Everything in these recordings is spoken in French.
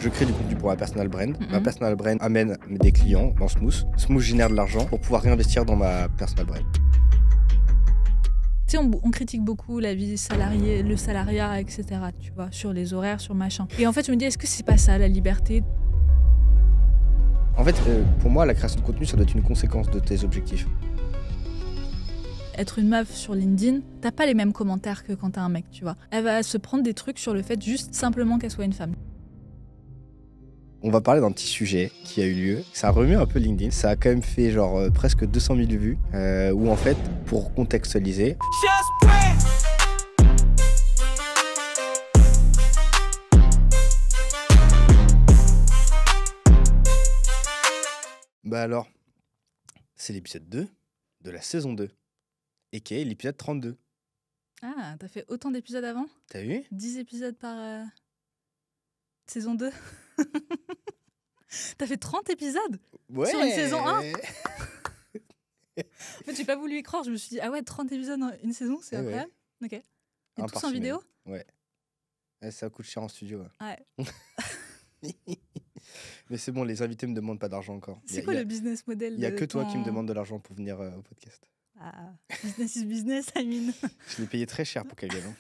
Je crée du contenu pour ma personal brand. Ma personal brand amène des clients dans Smooth. Smooth génère de l'argent pour pouvoir réinvestir dans ma personal brand. Tu sais, on critique beaucoup la vie salariée, le salariat, etc. Tu vois, sur les horaires, sur machin. Et en fait, je me dis, est-ce que c'est pas ça la liberté? En fait, pour moi, la création de contenu, ça doit être une conséquence de tes objectifs. Être une meuf sur LinkedIn, t'as pas les mêmes commentaires que quand t'es un mec, tu vois. Elle va se prendre des trucs sur le fait juste simplement qu'elle soit une femme. On va parler d'un petit sujet qui a eu lieu. Ça a remué un peu LinkedIn. Ça a quand même fait genre presque 200 000 vues. Où en fait, pour contextualiser, bah alors, c'est l'épisode 2 de la saison 2, et qui est l'épisode 32. Ah, t'as fait autant d'épisodes avant? T'as vu? 10 épisodes par saison 2. T'as fait 30 épisodes Ouais. sur une saison 1. En fait, j'ai pas voulu y croire. Je me suis dit, ah ouais, 30 épisodes dans une saison, c'est incroyable. Ok. Et Un tous par en semaine. vidéo? Ouais. Ça coûte cher en studio. Ouais. Mais c'est bon, les invités me demandent pas d'argent encore. C'est quoi le business model? Il y a de que toi ton- qui me demande de l'argent pour venir au podcast. Ah, business is business, I mean. Je l'ai payé très cher pour qu'elle vienne.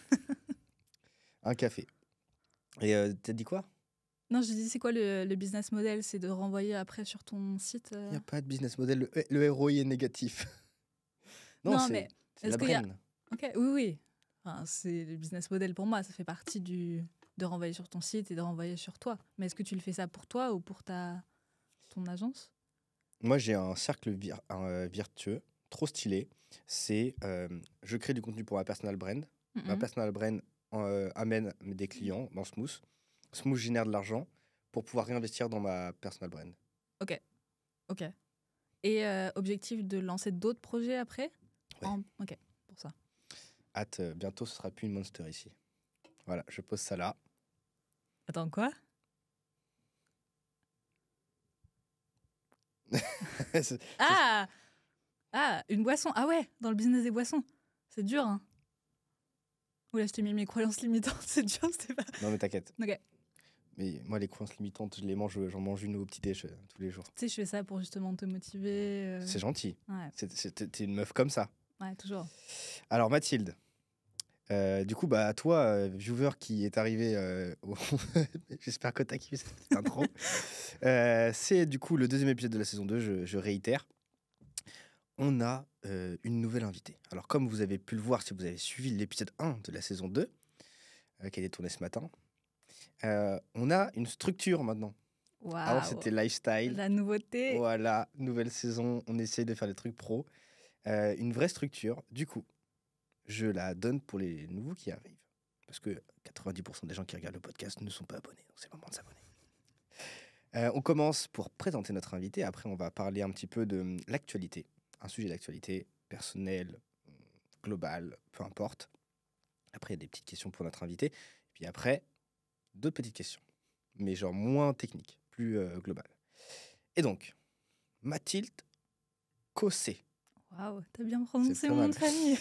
Un café. Et t'as dit quoi? Non, je dis, c'est quoi le business model? C'est de renvoyer après sur ton site Il n'y a pas de business model. Le ROI est négatif. Non, c'est mais c'est la est-ce qu'il y a- brain. Ok, oui, oui. Enfin, c'est le business model pour moi. Ça fait partie de renvoyer sur ton site et de renvoyer sur toi. Mais est-ce que tu le fais ça pour toi ou pour ton agence? Moi, j'ai un cercle vertueux, trop stylé. C'est je crée du contenu pour ma personal brand. Ma personal brand amène des clients dans Smooth. Smooth génère de l'argent pour pouvoir réinvestir dans ma personal brand. Ok. Et objectif de lancer d'autres projets après? Ouais. Ok, pour ça. Hâte, bientôt, ce sera plus une monster ici. Voilà, je pose ça là. Attends, quoi? C'est- Ah, une boisson. Ah ouais, dans le business des boissons. C'est dur, hein. Oula, je t'ai mis mes croyances limitantes. C'est dur, c'était pas... Non, mais t'inquiète. Ok. Mais moi, les croyances limitantes, j'en mange une au petit-déj tous les jours. Tu sais, je fais ça pour justement te motiver. C'est gentil. Ouais, T'es une meuf comme ça. ouais, toujours. Alors, Mathilde, du coup, bah, toi, viewer qui est arrivé, j'espère que t'as kiffé cette intro. C'est du coup le deuxième épisode de la saison 2, je réitère. On a une nouvelle invitée. Alors, comme vous avez pu le voir si vous avez suivi l'épisode 1 de la saison 2, qui a été tourné ce matin, on a une structure maintenant. Waouh. Avant, c'était lifestyle. La nouveauté. Voilà, nouvelle saison, on essaye de faire des trucs pro. Une vraie structure. Du coup, je la donne pour les nouveaux qui arrivent. Parce que 90% des gens qui regardent le podcast ne sont pas abonnés. Donc c'est le moment de s'abonner. On commence pour présenter notre invité. Après, on va parler un petit peu de l'actualité. Un sujet d'actualité personnel, global, peu importe. Après, il y a des petites questions pour notre invité. Puis après, d'autres petites questions. Mais genre moins techniques, plus globales. Et donc, Mathilde Cossé. Waouh, t'as bien prononcé C'est mon pas nom mal. de famille.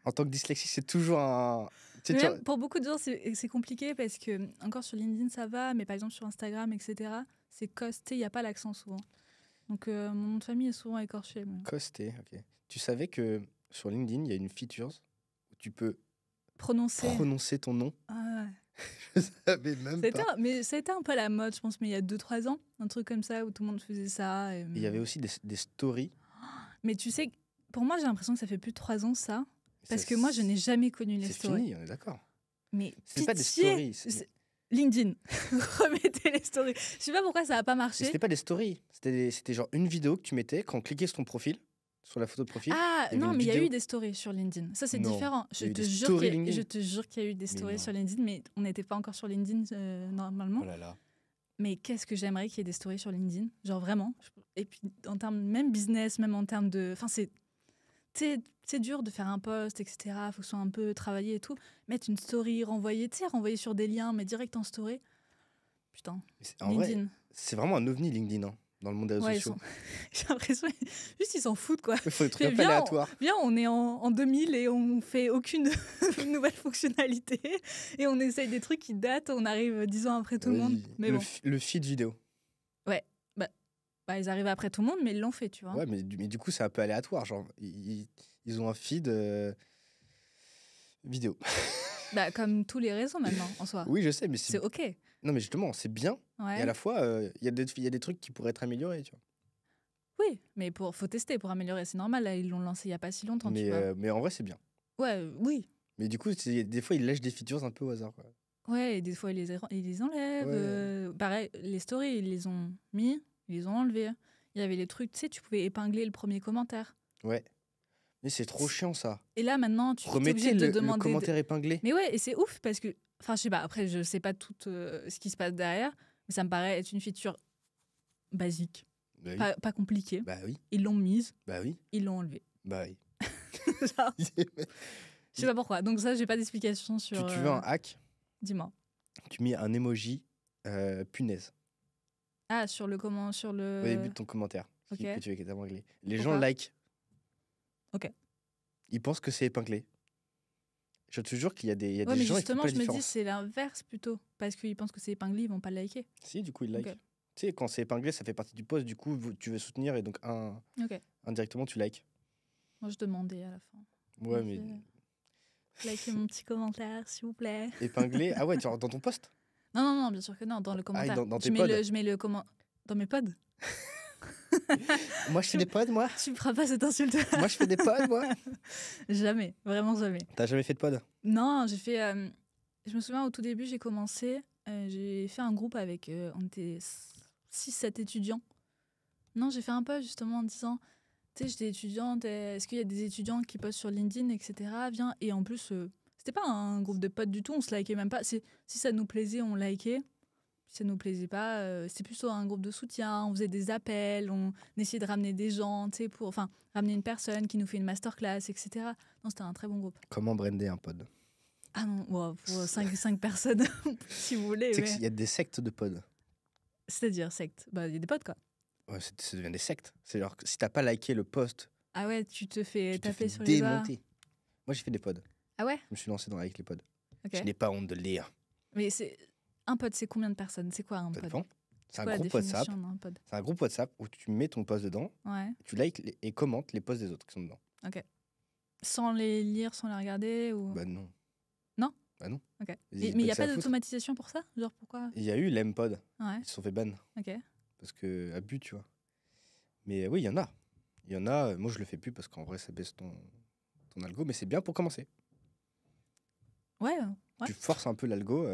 En tant que dyslexique, c'est toujours un... Tu sais, Mais même pour beaucoup de gens, c'est compliqué parce que, encore sur LinkedIn, ça va, mais par exemple sur Instagram, etc., c'est costé, il n'y a pas l'accent souvent. Donc mon nom de famille est souvent écorché. Mais... Costé, ok. Tu savais que sur LinkedIn, il y a une feature où tu peux Prononcer ton nom? Ah, Je savais même pas. mais ça a été un peu à la mode, je pense, mais il y a 2-3 ans, un truc comme ça où tout le monde faisait ça. Et Il y avait aussi des stories. Mais tu sais, pour moi, j'ai l'impression que ça fait plus de 3 ans ça, parce Ça, que moi, je n'ai jamais connu les C'est stories. fini, on est d'accord. Mais C'est pas des pitié, stories. LinkedIn, remettez les stories. Je sais pas pourquoi ça n'a pas marché. C'était pas des stories. C'était genre une vidéo que tu mettais quand on cliquait sur ton profil, sur la photo de profil. Ah il y avait non, une mais il y a vidéo. eu des stories sur LinkedIn. Ça, c'est Non, différent. il y a eu des stories LinkedIn. Je te jure qu'il y a eu des stories non. sur LinkedIn, mais on n'était pas encore sur LinkedIn normalement. Oh là là. Mais qu'est-ce que j'aimerais qu'il y ait des stories sur LinkedIn. Genre vraiment. Et puis en termes même business, même en termes de... Enfin, c'est dur de faire un post, etc. Il faut que ce soit un peu travaillé et tout. Mettre une story, renvoyer sur des liens, mais direct en story. Putain, En vrai, LinkedIn. c'est vraiment un ovni LinkedIn. Hein. dans le monde des réseaux Ouais, sociaux. j'ai l'impression, juste ils s'en foutent quoi. Il faut des trucs un peu Viens, aléatoires. Viens, on est en 2000 et on fait aucune nouvelle fonctionnalité et on essaye des trucs qui datent, on arrive 10 ans après tout le monde. Oui, Mais bon, le feed vidéo. ouais, ils arrivent après tout le monde, mais ils l'ont fait, tu vois. Ouais, mais du coup, c'est un peu aléatoire. Genre, ils ont un feed vidéo. Bah, comme tous les réseaux maintenant, en soi. Oui, je sais, mais C'est OK. Non, mais justement, c'est bien. Et à Ouais. la fois, il y a des trucs qui pourraient être améliorés, tu vois. Oui, mais faut tester pour améliorer, c'est normal. Là, ils l'ont lancé il y a pas si longtemps, tu vois. Mais en vrai, c'est bien. Ouais, oui. Mais du coup, des fois, ils lâchent des features un peu au hasard, quoi. Ouais, et des fois, ils les enlèvent. Ouais. Pareil, les stories, ils les ont mis, ils les ont enlevés. Il y avait les trucs, tu sais, tu pouvais épingler le premier commentaire. Ouais. Mais c'est trop chiant, ça. Et là, maintenant, tu es Remettez obligé de le demander. commentaire épinglé. Mais ouais, et c'est ouf parce que. Enfin, je sais pas, après, je sais pas tout ce qui se passe derrière, mais ça me paraît être une feature basique, Bah oui. pas compliquée. Bah oui. Ils l'ont mise, Bah oui. ils l'ont enlevée. Bah oui. Genre, je sais pas pourquoi. Donc, ça, j'ai pas d'explication sur. Tu veux un hack? Dis-moi. Tu mets un emoji punaise Ah, sur le comment. Sur le. au début de ton commentaire. Ok. Que tu veux qu'il épinglé. Les Pourquoi gens like. Ok. Ils pensent que c'est épinglé. Je te jure qu'il y a des, Ouais, mais gens qui font justement, pas la je me dis différence. c'est l'inverse plutôt. Parce qu'ils pensent que c'est épinglé, ils vont pas le liker. Si, du coup, ils like. Ok. Tu sais, quand c'est épinglé, ça fait partie du post. Du coup, tu veux soutenir et donc Ok. indirectement, tu likes. Moi, je demandais à la fin. Ouais, Ok. mais Likez mon petit commentaire, s'il vous plaît. épinglé. Ah ouais, genre dans ton post? Non, non, non, bien sûr que non, dans le commentaire. dans tes je mets pods. je mets le comment. Dans mes pods. Moi, je fais des pods, moi. Tu me feras pas cette insulte. Moi, je fais des pods, moi. Jamais, vraiment jamais. T'as jamais fait de pod? Non, j'ai fait. Je me souviens au tout début, j'ai commencé. J'ai fait un groupe avec. On était 6-7 étudiants. Non, j'ai fait un post justement en disant. Tu sais, j'étais étudiante. Est-ce qu'il y a des étudiants qui postent sur LinkedIn, etc. Viens. Et en plus, c'était pas un groupe de potes du tout. On se likait même pas. Si ça nous plaisait, on likait. Si ça nous plaisait pas, c'était plutôt un groupe de soutien. On faisait des appels. On essayait de ramener des gens, tu sais, enfin, ramener une personne qui nous fait une masterclass, etc. Non, c'était un très bon groupe. Comment brander un pod? Ah non, wow, pour 5 personnes, si vous voulez. Tu sais Mais... qu'il y a des sectes de pod. C'est-à-dire secte. Bah, il y a des potes, quoi. Ouais, ça devient des sectes. C'est genre que si t'as pas liké le post, Ah ouais, tu te fais tu te taper fais sur les doigts. démonter. Moi, j'ai fait des pods. Ah ouais. Je me suis lancé avec les pods. Ok. Je n'ai pas honte de le dire. Mais un pod, c'est combien de personnes? C'est quoi un Ça pod? dépend. C'est quoi un la groupe WhatsApp. définition d'un pod? C'est un groupe WhatsApp où tu mets ton post dedans, Ouais, tu likes et commentes les posts des autres qui sont dedans. ok. Sans les lire, sans les regarder ou... Bah non. Non? Bah non. Ok. Vas-y, Mais il n'y a c'est à pas foutre. d'automatisation pour ça? Genre pourquoi? Il y a eu l'Empod. Ouais, Ils se sont fait ban. ok. Parce que abus, tu vois. Mais oui, il y en a. Il y en a. Moi, je le fais plus parce qu'en vrai, ça baisse ton algo. Mais c'est bien pour commencer. Ouais, ouais. Tu forces un peu l'algo.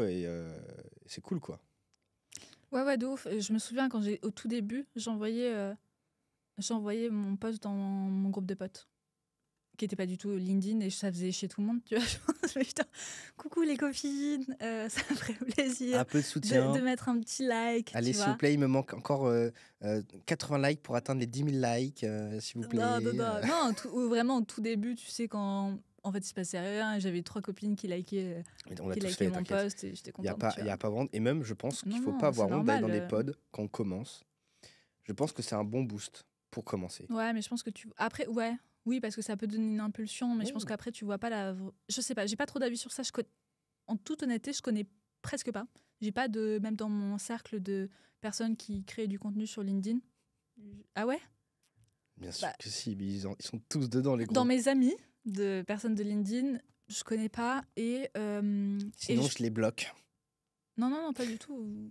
Et c'est cool, quoi. Ouais, de ouf. Je me souviens quand au tout début, j'envoyais mon post dans mon groupe de potes, qui n'était pas du tout LinkedIn, et ça faisait chier tout le monde, tu vois. Je me putain, coucou les copines, ça me ferait plaisir Un peu de soutien. de mettre un petit like. Allez, tu s'il vois. vous plaît, il me manque encore 80 likes pour atteindre les 10 000 likes, s'il vous plaît. Non, vraiment au tout début, tu sais, quand en fait il se passait rien, et j'avais 3 copines qui likaient, Mais on l'a tous fait, mon t'inquiète. post, et j'étais Il n'y a contente. pas honte. Et même, je pense qu'il ne faut Non, pas avoir c'est honte d'aller dans normal, les pods quand on commence. Je pense que c'est un bon boost pour commencer. Ouais, mais je pense que après, ouais, oui, parce que ça peut donner une impulsion, mais je pense Ouais. qu'après, tu vois pas Je sais pas, j'ai pas trop d'avis sur ça. En toute honnêteté, je connais presque pas. J'ai pas même dans mon cercle de personnes qui créent du contenu sur LinkedIn. Ah ouais? Bien sûr Bah, que si, mais ils sont tous dedans, les gros. Dans mes amis de personnes de LinkedIn, je connais pas. Sinon, je les bloque. Non, pas du tout.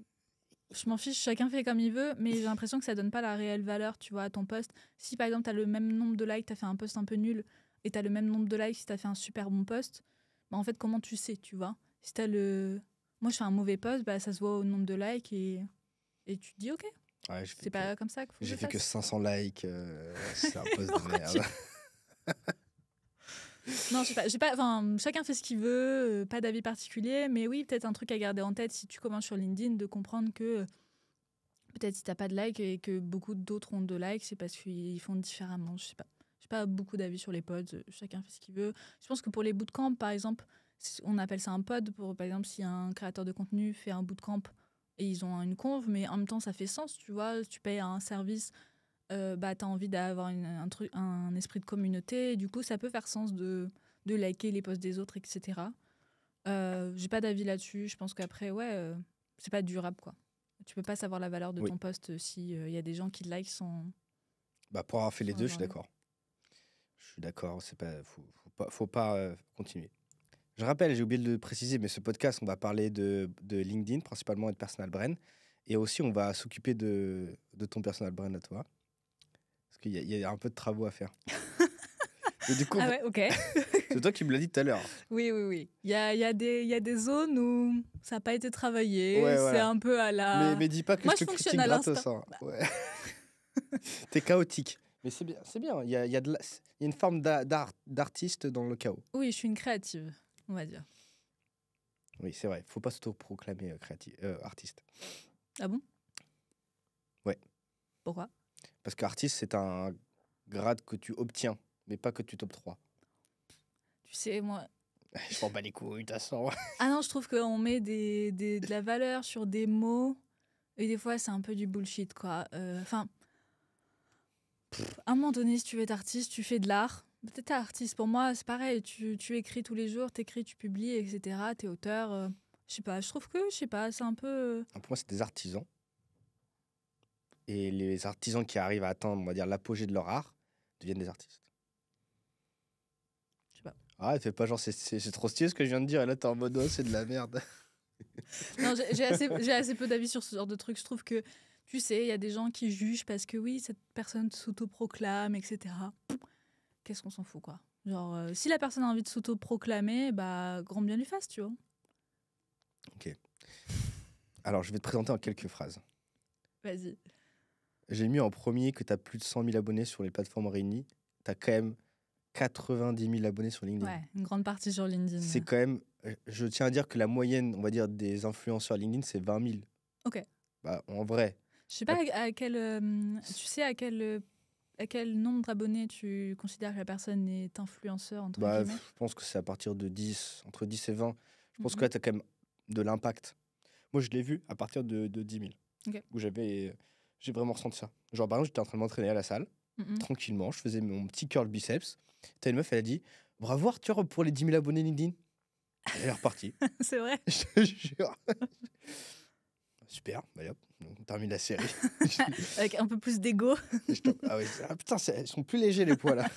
Je m'en fiche, chacun fait comme il veut, mais j'ai l'impression que ça donne pas la réelle valeur, tu vois, à ton post. Si par exemple, tu as le même nombre de likes, tu as fait un post un peu nul, et tu as le même nombre de likes si tu as fait un super bon post, bah en fait, comment tu sais, tu vois? Si t'as Moi, je fais un mauvais post, bah ça se voit au nombre de likes, et tu te dis, ok, Ouais, c'est pas comme ça qu'il faut que j'ai je fait que fasse. 500 likes. C'est un post de Pourquoi merde. Non, je sais pas, enfin, chacun fait ce qu'il veut, pas d'avis particulier, mais oui, peut-être un truc à garder en tête si tu commences sur LinkedIn, de comprendre que peut-être si t'as pas de likes et que beaucoup d'autres ont de likes, c'est parce qu'ils font différemment. Je sais pas. J'ai pas beaucoup d'avis sur les pods. Chacun fait ce qu'il veut. Je pense que pour les bootcamps, par exemple, on appelle ça un pod. Par exemple, si un créateur de contenu fait un bootcamp et ils ont une conve, mais en même temps, ça fait sens, tu vois. Tu payes un service, bah, tu as envie d'avoir un esprit de communauté. Du coup, ça peut faire sens de liker les posts des autres, etc. J'ai pas d'avis là-dessus. Je pense qu'après, c'est pas durable, quoi. Tu peux pas savoir la valeur de Oui. ton post si y a des gens qui like sans, Bah, pour avoir fait les sans deux, je suis avoir d'accord. Je suis d'accord, c'est pas, faut pas continuer. Je rappelle, j'ai oublié de le préciser, mais ce podcast, on va parler de LinkedIn principalement et de personal brand. Et aussi, on va s'occuper de ton personal brand à toi. Parce qu'il y a un peu de travaux à faire. Mais du coup, Ah ouais, ok. c'est toi qui me l'as dit tout à l'heure. Oui, oui, oui. Il y a des zones où ça n'a pas été travaillé. Ouais, C'est voilà. un peu à la. Mais dis pas que Moi, je te je fonctionne critique à gratos. l'instinct. Hein. Ouais. T'es chaotique. Mais c'est bien, c'est bien. Il y a une forme d'artiste dans le chaos. Oui, je suis une créative, on va dire. Oui, c'est vrai. Faut pas s'autoproclamer artiste. Ah bon? Ouais. Pourquoi? Parce qu'artiste, c'est un grade que tu obtiens, mais pas que tu t'octroies. Tu sais, moi. Je m'en bats les couilles, de toute façon. Ah non, je trouve qu'on met de la valeur sur des mots et des fois, c'est un peu du bullshit, quoi. Enfin, à un moment donné, si tu veux être artiste, tu fais de l'art. Peut-être t'es artiste. Pour moi, c'est pareil. Tu écris tous les jours, t'écris, tu publies, etc. T'es auteur. Je sais pas, je trouve que, je sais pas, c'est un peu. Pour moi, c'est des artisans. Et les artisans qui arrivent à atteindre, on va dire, l'apogée de leur art deviennent des artistes. Je sais pas. Ah, fais pas genre, c'est trop stylé ce que je viens de dire. Et là, t'es en mode, oh, c'est de la merde. Non, j'ai assez peu d'avis sur ce genre de truc. Je trouve que, tu sais, il y a des gens qui jugent parce que oui, cette personne s'autoproclame, etc. Qu'est-ce qu'on s'en fout, quoi. Genre, si la personne a envie de s'autoproclamer, bah, grand bien lui fasse, tu vois. Alors, je vais te présenter en quelques phrases. Vas-y. J'ai mis en premier que tu as plus de 100 000 abonnés sur les plateformes réunies. Tu as quand même 90 000 abonnés sur LinkedIn. Ouais, une grande partie sur LinkedIn. C'est quand même. Je tiens à dire que la moyenne, on va dire, des influenceurs LinkedIn, c'est 20 000. Ok. Bah, en vrai. Je sais pas à quel. Tu sais à quel nombre d'abonnés tu considères que la personne est influenceur, entre Bah, guillemets? je pense que c'est à partir de 10, entre 10 et 20. Je pense que Mhm. là, tu as quand même de l'impact. Moi, je l'ai vu à partir de 10 000. Ok. Où j'ai vraiment ressenti ça. Genre, par exemple, j'étais en train de m'entraîner à la salle, Mhm. tranquillement, je faisais mon petit curl biceps. T'as une meuf, elle a dit bravo Arthur pour les 10 000 abonnés LinkedIn. Elle est repartie. C'est vrai. Je te jure. Super, allez hop, on termine la série. Avec un peu plus d'ego. Ah ouais, ah putain, ils sont plus légers les poids là.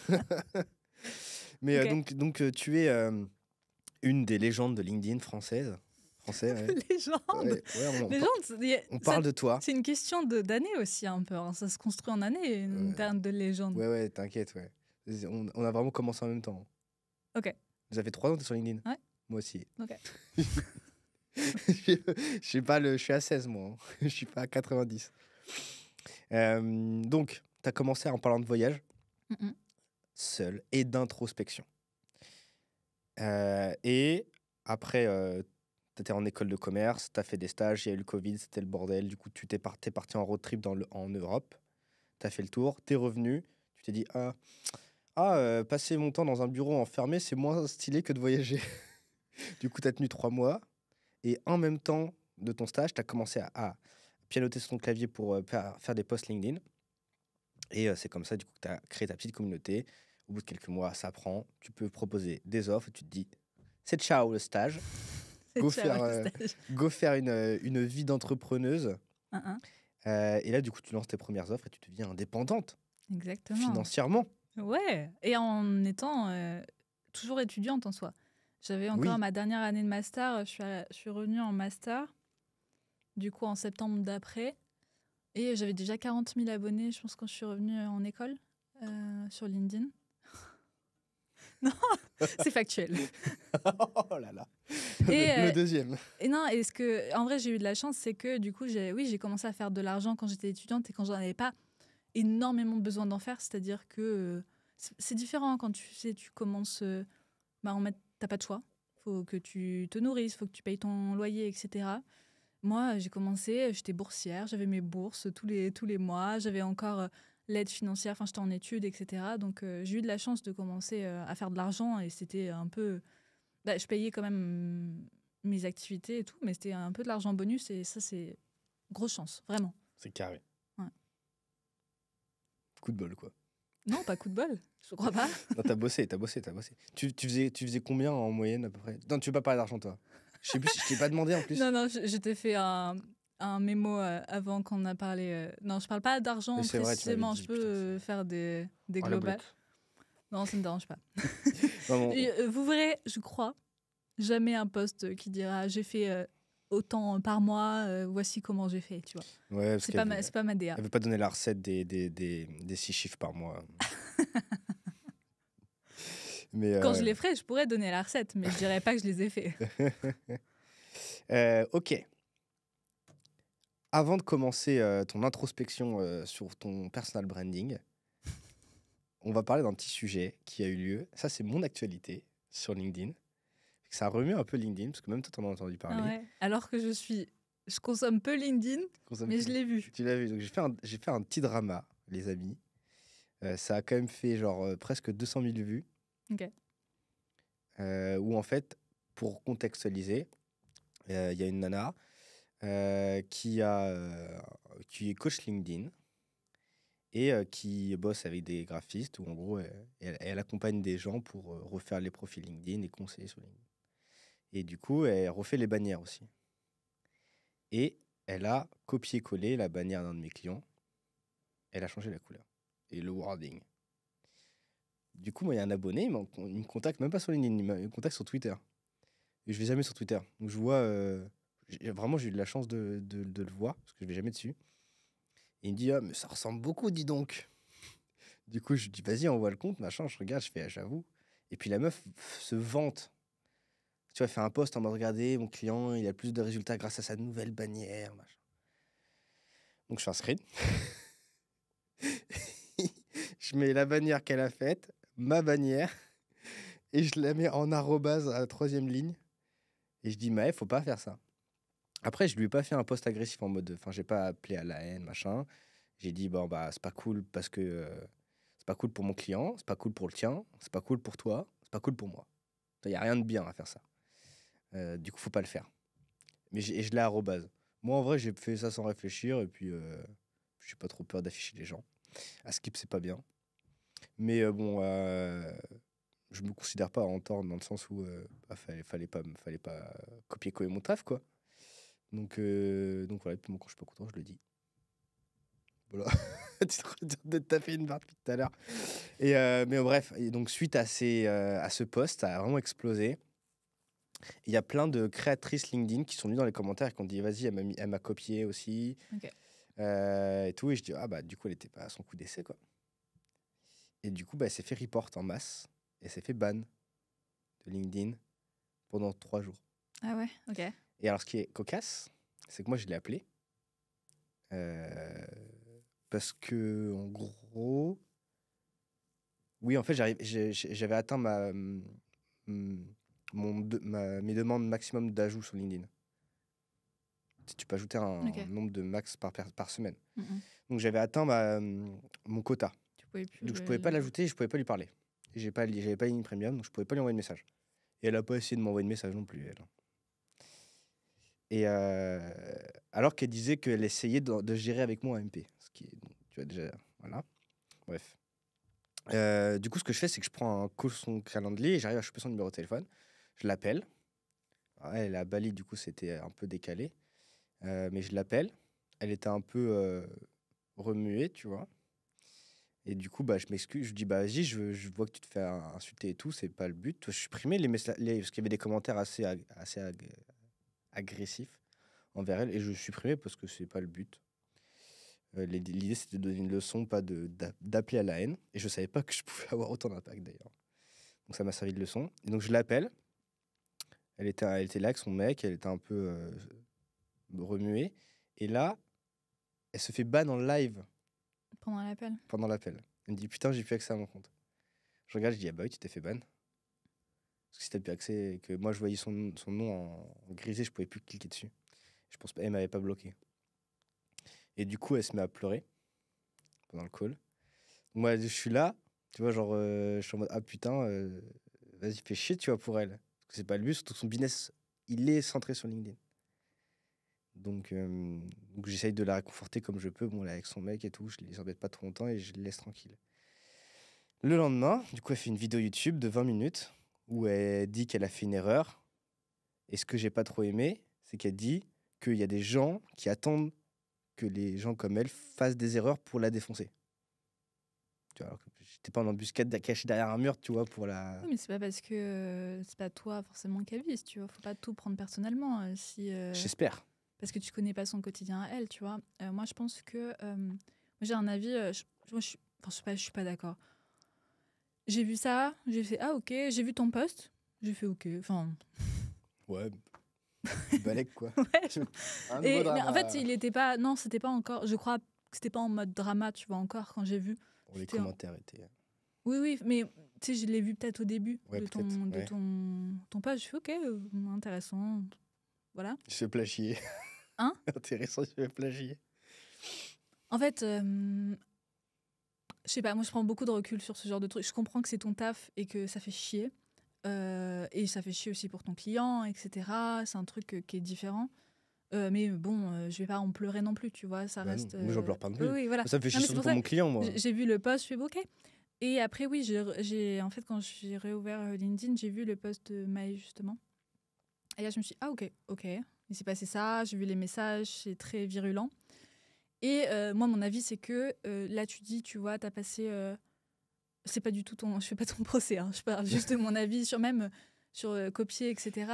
Mais Ok. donc tu es une des légendes de LinkedIn français, ouais. Légende. Ouais, Légende, on parle de toi. c'est une question d'année aussi, un peu. Hein. Ça se construit en année, une terme de légende. Ouais, t'inquiète, ouais. On a vraiment commencé en même temps. Ok. Vous avez 3 ans, t'es sur LinkedIn? Ouais. Moi aussi. Ok. Je suis à 16, moi. Hein. Je suis pas à 90. Donc, tu as commencé en parlant de voyage, Mhm. seul, et d'introspection. Et après, tu étais en école de commerce, tu as fait des stages, il y a eu le Covid, c'était le bordel. Du coup, t'es parti en road trip en Europe. Tu as fait le tour, tu es revenu. Tu t'es dit, passer mon temps dans un bureau enfermé, c'est moins stylé que de voyager. Du coup, tu as tenu 3 mois. Et en même temps de ton stage, tu as commencé à pianoter sur ton clavier pour faire des posts LinkedIn. Et c'est comme ça, du coup, que tu as créé ta petite communauté. Au bout de quelques mois, ça prend. Tu peux proposer des offres. Tu te dis, c'est ciao le stage. Go faire une vie d'entrepreneuse. Et là, du coup, tu lances tes premières offres et tu deviens indépendante. Exactement. Financièrement. Ouais. Et en étant toujours étudiante en soi. J'avais encore ma dernière année de master. Je suis revenue en master, du coup, en septembre d'après. Et j'avais déjà 40 000 abonnés, je pense, quand je suis revenue en école sur LinkedIn. Non, c'est factuel. Oh là là. Et, le deuxième. Et non, en vrai, j'ai eu de la chance, c'est que du coup, j'ai commencé à faire de l'argent quand j'étais étudiante et quand j'en avais pas énormément besoin d'en faire. C'est-à-dire que c'est différent quand tu commences. T'as pas de choix. Faut que tu te nourrisses, faut que tu payes ton loyer, etc. Moi, j'ai commencé, j'étais boursière, j'avais mes bourses tous les mois, j'avais encore l'aide financière, enfin j'étais en études, etc. Donc j'ai eu de la chance de commencer à faire de l'argent et c'était un peu... je payais quand même mes activités et tout, mais c'était un peu de l'argent bonus et ça, c'est Grosse chance, vraiment. C'est carré. Ouais. Coup de bol, quoi. Non, pas coup de bol, je crois pas. Non, t'as bossé. Tu faisais combien en moyenne, à peu près? Non, tu veux pas parler d'argent, toi? Je sais plus si je t'ai pas demandé, en plus. Non, non, je t'ai fait un mémo avant qu'on a parlé. Non, je parle pas d'argent Mais c'est vrai, tu m'avais précisément. dit, Je peux putain, c'est vrai. faire des Oh, la globales. bloque. Non, ça me dérange pas. Non, Et, vous verrez, je crois, jamais un post qui dira j'ai fait autant par mois, voici comment j'ai fait, tu vois. ouais, parce C'est qu'elle pas, c'est pas ma DA. veut pas donner la recette des 6 chiffres par mois. Mais, Quand je les ferai, je pourrais donner la recette, mais je dirais pas que je les ai fait. ok. Avant de commencer ton introspection sur ton personal branding, on va parler d'un petit sujet qui a eu lieu. Ça, c'est mon actualité sur LinkedIn. Ça remue un peu LinkedIn, parce que même toi, t'en as entendu parler. Ah ouais. Alors que je consomme peu LinkedIn, mais je l'ai vu. Tu l'as vu. Donc, j'ai fait un petit drama, les amis. Ça a quand même fait genre presque 200 000 vues. Ok. Où en fait, pour contextualiser, il y a une nana qui est coach LinkedIn et qui bosse avec des graphistes où en gros elle accompagne des gens pour refaire les profils LinkedIn et conseiller sur LinkedIn. Et du coup, elle refait les bannières aussi. Et elle a copié-collé la bannière d'un de mes clients. Elle a changé la couleur et le wording. Du coup, moi, il y a un abonné, il me contacte même pas sur LinkedIn, il me contacte sur Twitter. Et je vais jamais sur Twitter. Donc je vois, vraiment, j'ai eu de la chance de le voir, parce que je vais jamais dessus. Et il me dit, ah, mais ça ressemble beaucoup, dis donc. Du coup, je dis, vas-y, envoie le compte, machin. Je regarde, je fais, ah, j'avoue. Et puis la meuf se vante. Tu vois, elle fait un post en mode, regardez, mon client, il a plus de résultats grâce à sa nouvelle bannière, machin. Donc je fais un screen. Je mets la bannière qu'elle a faite, ma bannière, et je la mets en arrobase à la 3e ligne. Et je dis, mais faut pas faire ça. Après, je lui ai pas fait un post agressif en mode, enfin, j'ai pas appelé à la haine, machin. J'ai dit, bon, bah, c'est pas cool parce que c'est pas cool pour mon client, c'est pas cool pour le tien, c'est pas cool pour toi, c'est pas cool pour moi. Il y a rien de bien à faire ça. Du coup, faut pas le faire. Mais je l'ai arrobase. Moi, en vrai, j'ai fait ça sans réfléchir et puis j'ai pas trop peur d'afficher les gens. À skip, c'est pas bien. Mais bon, je me considère pas en tort dans le sens où fallait pas copier-coller mon taf, quoi. Donc voilà, puis moi, quand je suis pas content, je le dis. Voilà. Tu te retires de te taper une barre depuis tout à l'heure. Mais bref, et donc suite à ce post, ça a vraiment explosé. Il y a plein de créatrices LinkedIn qui sont venues dans les commentaires et qui ont dit, vas-y, elle m'a copié aussi. Ok. Et tout. Et je dis, ah bah, du coup, elle était pas à son coup d'essai, quoi. Et du coup, bah, elle s'est fait report en masse. Et elle s'est fait ban de LinkedIn pendant 3 jours. Ah ouais, ok. Et alors, ce qui est cocasse, c'est que moi, je l'ai appelé. Parce que, en gros... Oui, en fait, j'avais atteint mes demandes maximum d'ajout sur LinkedIn. Tu peux ajouter un Ok. nombre de max par semaine. Mhm. Donc, j'avais atteint mon quota. Tu pouvais plus. Donc, je pouvais pas l'ajouter et je pouvais pas lui parler. Et j'avais pas une ligne premium, donc je pouvais pas lui envoyer de message. Et elle a pas essayé de m'envoyer de message non plus, elle. Et alors qu'elle disait qu'elle essayait de gérer avec moi un MP. Ce qui est, tu vois, déjà, voilà. Bref. Du coup, ce que je fais, c'est que je prends un call son calendrier et j'arrive à choper son numéro de téléphone. Je l'appelle. Elle est à Bali, du coup, c'était un peu décalé. Mais je l'appelle. Elle était un peu remuée, tu vois. Et du coup, bah, je m'excuse. Je dis, bah, vas-y, je vois que tu te fais insulter et tout. C'est pas le but. Je supprimais parce qu'il y avait des commentaires assez agressifs envers elle. Et je supprimais parce que c'est pas le but. L'idée, c'était de donner une leçon, pas d'appeler à la haine. Et je savais pas que je pouvais avoir autant d'impact, d'ailleurs. Donc ça m'a servi de leçon. Et donc je l'appelle. Elle était là avec son mec. Elle était un peu remuée. Et là, elle se fait ban en live Pendant l'appel. pendant l'appel. Elle me dit, putain, j'ai plus accès à mon compte. Je regarde, je dis, ah bah oui, tu t'es fait ban. Parce que si t'as plus accès, et que moi je voyais son nom en grisé, je pouvais plus cliquer dessus. Je pense qu'elle m'avait pas bloqué. Et du coup, elle se met à pleurer pendant le call. Moi, je suis là, tu vois, genre, je suis en mode, ah putain, vas-y, fais chier, tu vois, pour elle. Parce que c'est pas le but, surtout que son business, il est centré sur LinkedIn. Donc j'essaye de la réconforter comme je peux. Bon, elle est avec son mec et tout, je les embête pas trop longtemps et je les laisse tranquilles. Le lendemain, du coup, elle fait une vidéo YouTube de 20 minutes où elle dit qu'elle a fait une erreur. Et ce que j'ai pas trop aimé, c'est qu'elle dit qu'il y a des gens qui attendent que les gens comme elle fassent des erreurs pour la défoncer. Tu vois, alors que j'étais pas en embuscade caché derrière un mur, tu vois, pour la... Oui, mais c'est pas parce que c'est pas toi forcément qu'elle vise, tu vois. Faut pas tout prendre personnellement. J'espère. Parce que tu connais pas son quotidien à elle, tu vois. Moi, je pense que moi, j'ai un avis. Moi, je suis pas d'accord. J'ai vu ça, j'ai fait ah ok. J'ai vu ton post, j'ai fait ok. Enfin, Ouais, balèque, quoi. ouais. Un nouveau Mais en drama. fait, il était pas. Non, c'était pas encore. Je crois que c'était pas en mode drama, tu vois encore quand j'ai vu. Bon, les C'était commentaires étaient... Oui, oui, mais tu sais, je l'ai vu peut-être au début Ouais, de peut-être, ton, de ouais. ton post. Je fais ok, intéressant. Voilà. Je fais plagier. Hein? Intéressant, je fais plagier. En fait, je sais pas, moi je prends beaucoup de recul sur ce genre de truc. Je comprends que c'est ton taf et que ça fait chier. Et ça fait chier aussi pour ton client, etc. C'est un truc qui est différent. Mais bon, je vais pas en pleurer non plus, tu vois. Ça Bah non, reste. moi j'en pleure pas non Oui, plus. oui, voilà. Ça me fait Non, chier mais c'est surtout pour pour ça mon client, moi. j'ai vu le post, je fais ok. Et après, oui, en fait, quand j'ai réouvert LinkedIn, j'ai vu le post de Maë, justement. Et là, je me suis dit, ah, ok, ok. Il s'est passé ça, j'ai vu les messages, c'est très virulent. Et moi, mon avis, c'est que là, tu dis, tu vois, t'as passé. C'est pas du tout ton. Je fais pas ton procès, hein, je parle juste de mon avis sur copier, etc.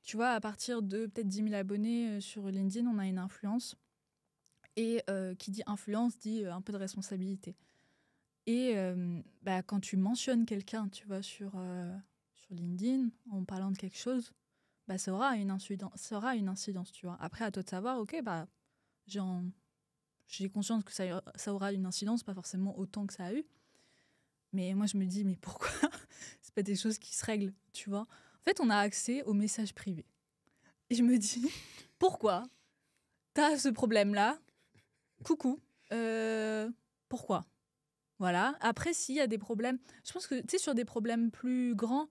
Tu vois, à partir de peut-être 10 000 abonnés sur LinkedIn, on a une influence. Et qui dit influence dit un peu de responsabilité. Et bah, quand tu mentionnes quelqu'un, tu vois, sur LinkedIn, en parlant de quelque chose, bah, ça aura une incidence, tu vois. Après, à toi de savoir, ok, bah, j'ai conscience que ça aura une incidence, pas forcément autant que ça a eu. Mais moi, je me dis, mais pourquoi c'est pas des choses qui se règlent, tu vois. En fait, on a accès aux messages privés. Et je me dis, pourquoi t'as ce problème-là? Coucou. Pourquoi? Voilà. Après, s'il y a des problèmes, je pense que, tu sais, sur des problèmes plus grands,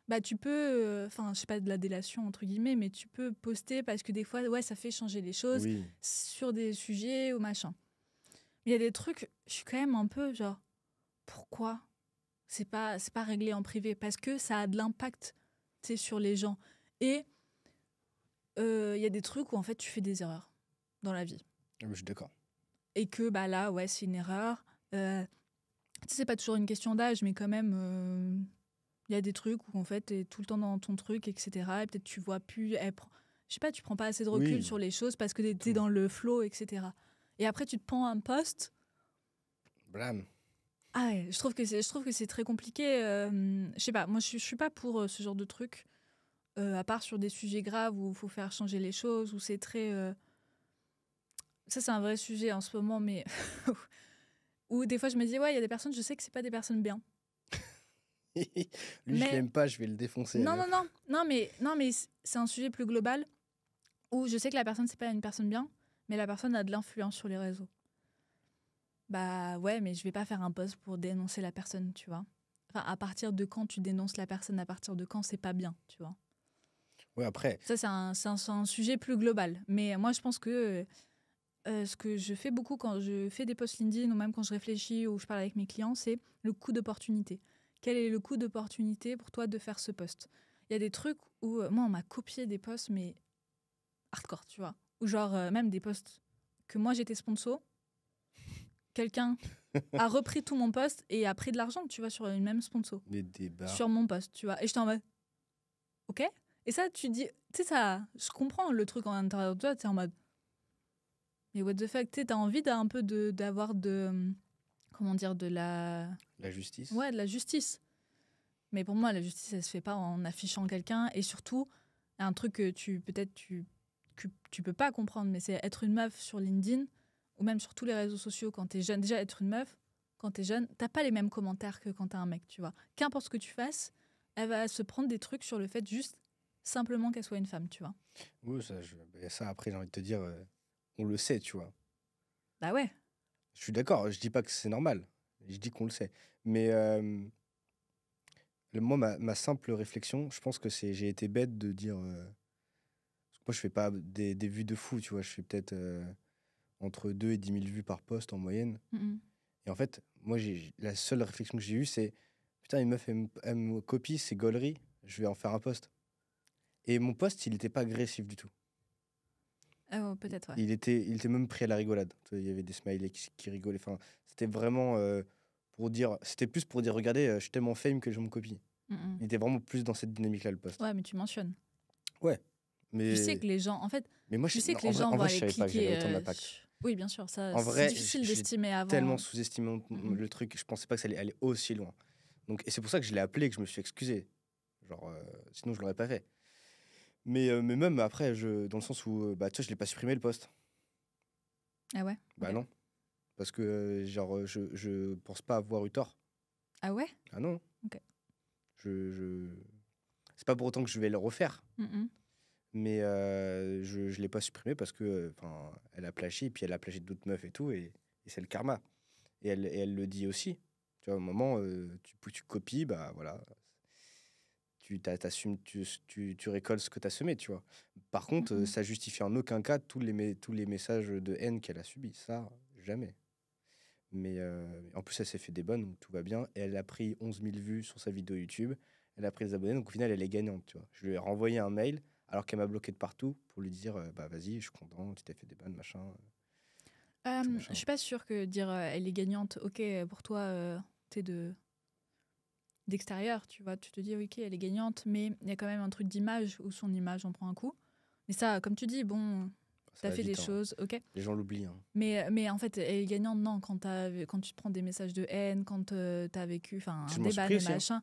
bah, tu peux, enfin, je sais pas, de la délation, entre guillemets, mais tu peux poster parce que des fois, ouais, ça fait changer les choses Oui. sur des sujets ou machin. Mais il y a des trucs, je suis quand même un peu genre, pourquoi c'est pas réglé en privé? Parce que ça a de l'impact, tu sais, sur les gens. Et il y a des trucs où, en fait, tu fais des erreurs dans la vie. Je suis d'accord. Et que, bah là, ouais, c'est une erreur. Tu sais, c'est pas toujours une question d'âge, mais quand même, il y a des trucs où, en fait, t'es tout le temps dans ton truc, etc. Et peut-être tu vois plus... je sais pas, tu prends pas assez de recul Oui. sur les choses parce que t'es Tout. dans le flow, etc. Et après, tu te prends un post. Blam. Ah ouais, je trouve que c'est très compliqué. Je sais pas, moi, je suis pas pour ce genre de truc. À part sur des sujets graves où il faut faire changer les choses, où c'est très... Ça, c'est un vrai sujet en ce moment, mais... où des fois, je me dis, ouais, il y a des personnes, je sais que c'est pas des personnes bien. Lui, je Mais- l'aime pas, je vais le défoncer. Non, alors. non, mais c'est un sujet plus global où je sais que la personne, c'est pas une personne bien, mais la personne a de l'influence sur les réseaux. Bah ouais, mais je vais pas faire un post pour dénoncer la personne, tu vois. Enfin, à partir de quand tu dénonces la personne, à partir de quand c'est pas bien, tu vois. Ouais, après, Ça, c'est un sujet plus global. Mais moi, je pense que ce que je fais beaucoup quand je fais des posts LinkedIn ou même quand je réfléchis ou je parle avec mes clients, c'est le coût d'opportunité. Quel est le coût d'opportunité pour toi de faire ce post? Il y a des trucs où, moi, on m'a copié des posts, mais hardcore, tu vois. Ou genre, même des posts que moi, j'étais sponsor. Quelqu'un a repris tout mon post et a pris de l'argent, tu vois, sur une même sponsor. les débats. Sur mon post, tu vois. Et j'étais en mode, ok. Et ça, tu dis, tu sais, ça, je comprends le truc en intérieur de toi, tu es en mode, mais what the fuck, tu sais, t'as envie d'un peu d'avoir comment dire, La justice. ouais, de la justice. Mais pour moi, la justice, elle se fait pas en affichant quelqu'un. Et surtout, un truc que tu peux pas comprendre, mais c'est être une meuf sur LinkedIn ou même sur tous les réseaux sociaux quand t'es jeune. Déjà, être une meuf, quand t'es jeune, t'as pas les mêmes commentaires que quand t'es un mec, tu vois. Qu'importe ce que tu fasses, elle va se prendre des trucs sur le fait juste simplement qu'elle soit une femme, tu vois. Oui, ça, après, j'ai envie de te dire, on le sait, tu vois. Bah ouais. Je suis d'accord, je dis pas que c'est normal. Je dis qu'on le sait. Mais moi, ma simple réflexion, je pense que j'ai été bête de dire. Moi, je fais pas des vues de fou, tu vois. Je fais peut-être entre 2 et 10 000 vues par post en moyenne. Et en fait, moi, la seule réflexion que j'ai eue, c'est putain, une meuf, elle me copie, c'est gaulerie, je vais en faire un post. Et mon post, il était pas agressif du tout. Ah, oh, peut-être, ouais. Il était même pris à la rigolade. Tu vois, il y avait des smileys qui rigolaient. Enfin, c'était vraiment pour dire. C'était plus pour dire regardez, je t'aime en fame que je me copie. Il était vraiment plus dans cette dynamique-là, le post. Ouais, mais tu mentionnes. Ouais. Mais... Tu sais que les gens, en fait, mais moi, tu sais non, que les gens en vont vrai, je aller savais pas que j'avais cliquer. autant d'impact. Oui, bien sûr, ça, En c'est vrai, difficile j'ai d'estimer avant. tellement sous-estimé le truc, je pensais pas que ça allait aller aussi loin. Donc, et c'est pour ça que je l'ai appelé et que je me suis excusé. Genre, sinon, je l'aurais pas fait. Mais même après, dans le sens où, bah, tu vois, je l'ai pas supprimé le post. Ah ouais? Bah Ok. non. Parce que, genre, je pense pas avoir eu tort. Ah ouais? Ah non. Ok. C'est pas pour autant que je vais le refaire. Mm-mm. Mais je l'ai pas supprimé parce que, enfin, elle a plagié, puis elle a plagié d'autres meufs et tout, et c'est le karma. Et elle le dit aussi. Tu vois, au moment, tu copies, bah voilà. T'assumes, tu récoltes ce que tu as semé, tu vois. Par contre, Mm-mm. ça justifie en aucun cas tous les messages de haine qu'elle a subis. Ça, jamais. Mais en plus, elle s'est fait des bonnes, donc tout va bien. Et elle a pris 11 000 vues sur sa vidéo YouTube. Elle a pris des abonnés, donc au final, elle est gagnante, tu vois. Je lui ai renvoyé un mail, alors qu'elle m'a bloqué de partout, pour lui dire bah vas-y, je suis content, tu t'es fait des bonnes, machin. Tout Je machin. suis pas sûre que dire elle est gagnante, ok, pour toi, t'es d'extérieur, tu vois, tu te dis ok, elle est gagnante, mais il y a quand même un truc d'image où son image en prend un coup. Mais ça, comme tu dis, bon, Ça t'as va fait des vite, hein. choses, ok. Les gens l'oublient. Hein. Mais en fait, elle est gagnante, non, quand tu te prends des messages de haine, quand t'as vécu un Je m'en suis débat, pris des aussi. Hein.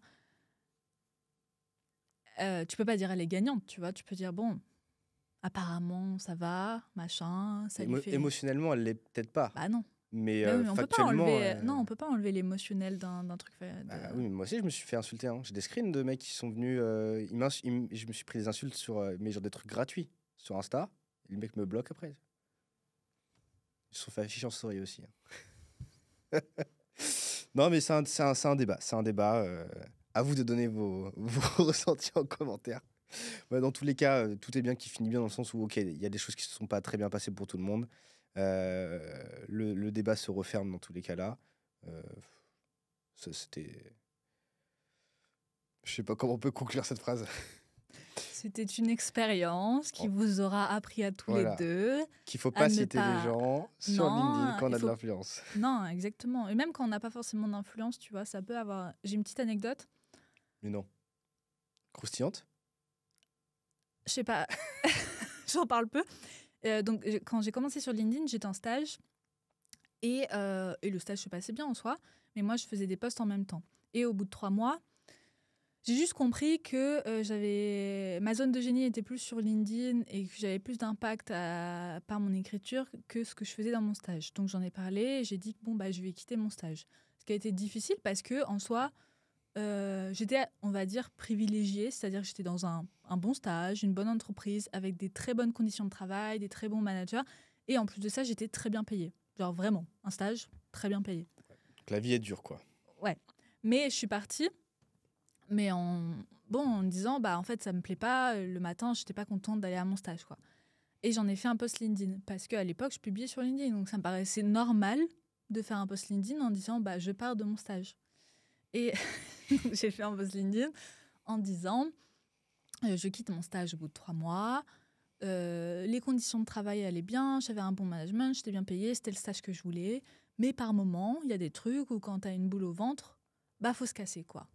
machins. Tu peux pas dire elle est gagnante, tu vois, tu peux dire bon, apparemment ça va, machin, ça lui fait. Émotionnellement, elle l'est peut-être pas. Bah non. Mais Bah oui, mais on peut pas factuellement. enlever. Non, on peut pas enlever l'émotionnel d'un truc fait. Bah oui, mais moi aussi, je me suis fait insulter. Hein. J'ai des screens de mecs qui sont venus. Je me suis pris des insultes sur. Mais genre des trucs gratuits sur Insta. Et le mec me bloque après. Ils se sont fait afficher en story aussi. Hein. Non, mais c'est un débat. C'est un débat. À vous de donner vos ressentis en commentaire. Ouais, dans tous les cas, tout est bien qui finit bien dans le sens où, ok, il y a des choses qui ne se sont pas très bien passées pour tout le monde. Le débat se referme dans tous les cas là. C'était. Je sais pas comment on peut conclure cette phrase. C'était une expérience qui Oh. vous aura appris à tous Voilà. les deux. Qu'il faut À pas ne citer pas- les gens sur Non, LinkedIn quand on il a de faut- l'influence. Non, exactement. Et même quand on n'a pas forcément d'influence, tu vois, ça peut avoir. J'ai une petite anecdote. Mais non. Croustillante. Je sais pas, j'en parle peu. Donc, quand j'ai commencé sur LinkedIn, j'étais en stage. Et le stage se passait bien en soi. Mais moi, je faisais des posts en même temps. Et au bout de 3 mois, j'ai juste compris que ma zone de génie était plus sur LinkedIn et que j'avais plus d'impact par mon écriture que ce que je faisais dans mon stage. Donc, j'en ai parlé et j'ai dit que bon, bah, je vais quitter mon stage. Ce qui a été difficile parce que en soi, j'étais, on va dire, privilégiée, c'est-à-dire que j'étais dans un bon stage, une bonne entreprise, avec des très bonnes conditions de travail, des très bons managers. Et en plus de ça, j'étais très bien payée. Genre vraiment, un stage très bien payé. Donc la vie est dure, quoi. Ouais. Mais je suis partie, mais en me disant, bah en fait, ça me plaît pas. Le matin, j'étais pas contente d'aller à mon stage, quoi. Et j'en ai fait un post LinkedIn parce qu'à l'époque, je publiais sur LinkedIn. Donc ça me paraissait normal de faire un post LinkedIn en disant, bah je pars de mon stage. Et j'ai fait un post LinkedIn en disant je quitte mon stage au bout de 3 mois. Les conditions de travail allaient bien, j'avais un bon management, j'étais bien payée, c'était le stage que je voulais. Mais par moment, il y a des trucs où quand t'as une boule au ventre, bah faut se casser, quoi.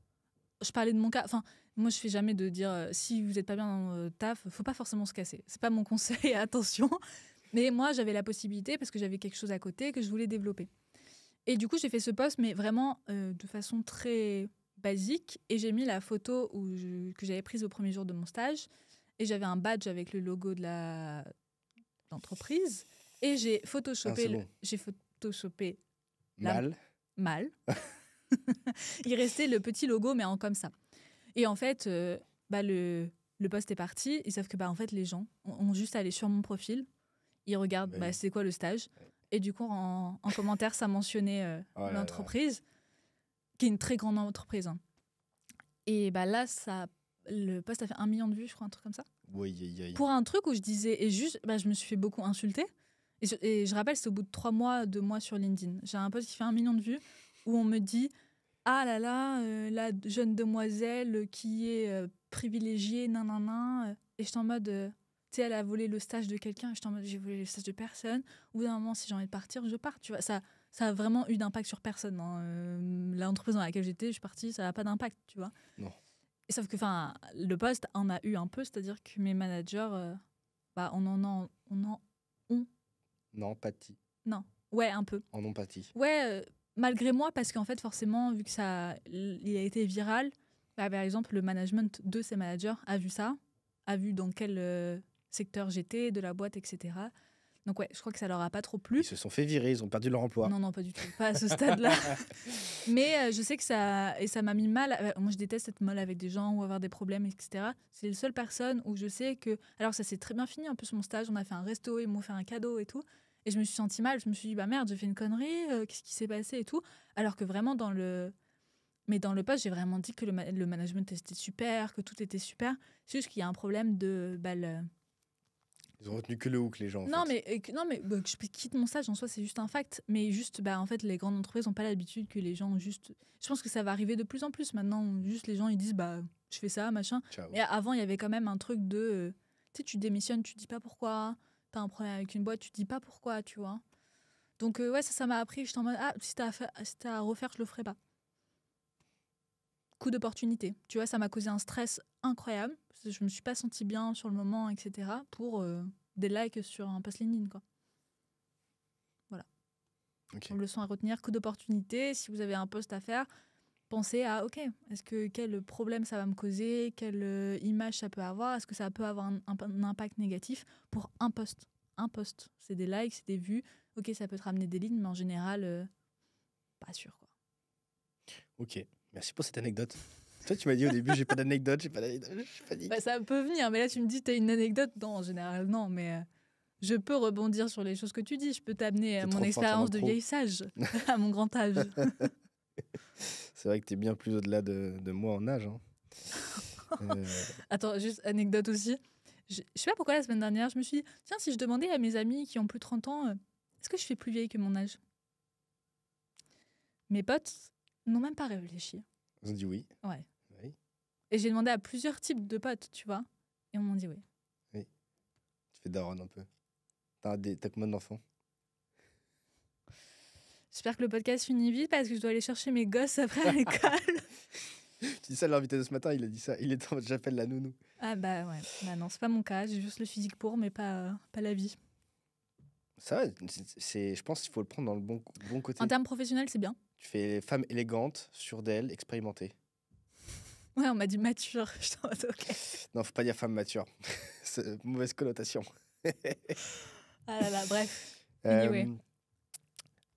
Je parlais de mon cas. Enfin, moi, je fais jamais de dire si vous n'êtes pas bien dans le taf, faut pas forcément se casser. C'est pas mon conseil, attention. Mais moi, j'avais la possibilité parce que j'avais quelque chose à côté que je voulais développer. Et du coup, j'ai fait ce post, mais vraiment de façon très basique. Et j'ai mis la photo que j'avais prise au premier jour de mon stage. Et j'avais un badge avec le logo de l'entreprise. Et j'ai photoshopé, bon. j'ai photoshopé Mal. mal. Il restait le petit logo, mais en comme ça. Et en fait, le post est parti. Et sauf que en fait, les gens ont juste allé sur mon profil. Ils regardent Oui. c'est quoi le stage. Oui. Et du coup, en commentaire, ça mentionnait Oh là l'entreprise, qui est une très grande entreprise. Hein. Et là, ça le post a fait 1 million de vues, je crois, un truc comme ça. Oui. Pour un truc où je disais, et juste, je me suis fait beaucoup insulter. Et je rappelle, c'est au bout de 3 mois, 2 mois sur LinkedIn. J'ai un post qui fait 1 million de vues où on me dit ah là là, la jeune demoiselle qui est privilégiée, nanana. Et j'étais en mode, tu sais, elle a volé le stage de quelqu'un. J'étais en mode, j'ai volé le stage de personne. Au bout d'un moment, si j'ai envie de partir, je pars. Tu vois, ça a vraiment eu d'impact sur personne. Hein. L'entreprise dans laquelle j'étais, je suis partie, ça n'a pas d'impact, tu vois. Non. Et sauf que, le poste en a eu un peu, c'est-à-dire que mes managers, on en ont. Non, pâti. Non, ouais, un peu. En empathie. Ouais, malgré moi, parce qu'en fait, forcément, vu que il a été viral, par exemple, le management de ces managers a vu ça, a vu dans quel secteur j'étais, de la boîte, etc. Donc ouais, je crois que ça leur a pas trop plu. Ils se sont fait virer, ils ont perdu leur emploi. Non, pas du tout, pas à ce stade-là. Mais je sais que ça m'a mis mal. Moi, je déteste être mal avec des gens ou avoir des problèmes, etc. C'est la seule personne où je sais que... Alors, ça s'est très bien fini, un peu sur mon stage. On a fait un resto, ils m'ont fait un cadeau et tout. Et je me suis sentie mal. Je me suis dit, merde, j'ai fait une connerie. Qu'est-ce qui s'est passé et tout. Alors que vraiment, dans le poste, j'ai vraiment dit que le management était super, que tout était super. C'est juste qu'il y a un problème de... Ils ont retenu que le hook, les gens. Non, mais que je quitte mon stage, en soi, c'est juste un fact. Mais juste, en fait, les grandes entreprises n'ont pas l'habitude que les gens juste... Je pense que ça va arriver de plus en plus maintenant. Juste, les gens, ils disent, je fais ça, machin. Ciao. Mais avant, il y avait quand même un truc de... tu sais, tu démissionnes, tu dis pas pourquoi. T'as un problème avec une boîte, tu dis pas pourquoi, tu vois. Donc, ouais, ça m'a appris. J'étais en mode, si t'as à refaire, je le ferai pas. Coup d'opportunité. Tu vois, ça m'a causé un stress incroyable. Parce que je me suis pas sentie bien sur le moment, etc. Pour... des likes sur un post LinkedIn, quoi. Voilà. Okay. Une leçon à retenir, coup d'opportunité. Si vous avez un post à faire, pensez à, quel problème ça va me causer, quelle image ça peut avoir, est-ce que ça peut avoir un impact négatif pour un post. Un post, c'est des likes, c'est des vues. Ok, ça peut te ramener des lignes, mais en général, pas sûr, quoi. Ok, merci pour cette anecdote. Toi, tu m'as dit au début, j'ai pas d'anecdote, j'ai pas dit. Ça peut venir, mais là, tu me dis, t'as une anecdote. Non, en général, non, mais je peux rebondir sur les choses que tu dis. Je peux t'amener à mon expérience de vieille sage, à mon grand âge. C'est vrai que t'es bien plus au-delà de moi en âge. Hein. Attends, juste anecdote aussi. Je sais pas pourquoi la semaine dernière, je me suis dit, tiens, si je demandais à mes amis qui ont plus de 30 ans, est-ce que je fais plus vieille que mon âge? Mes potes n'ont même pas réfléchi. Ils ont dit oui. Ouais. Oui. Et j'ai demandé à plusieurs types de potes, tu vois. Et on m'ont dit oui. Oui. Tu fais daronne un peu. T'as combien d'enfants? J'espère que le podcast finit vite parce que je dois aller chercher mes gosses après à l'école. Tu dis ça à l'invité de ce matin, il a dit ça. Il est en mode j'appelle la nounou. Ah ouais. Non, c'est pas mon cas. J'ai juste le physique pour, mais pas la vie. Ça va, je pense qu'il faut le prendre dans le bon côté. En termes professionnels, c'est bien. Tu fais femme élégante, sûre d'elle, expérimentée. Ouais, on m'a dit mature. Je t'en mode ok. Non, faut pas dire femme mature. C'est mauvaise connotation. Ah là là, bref. Anyway.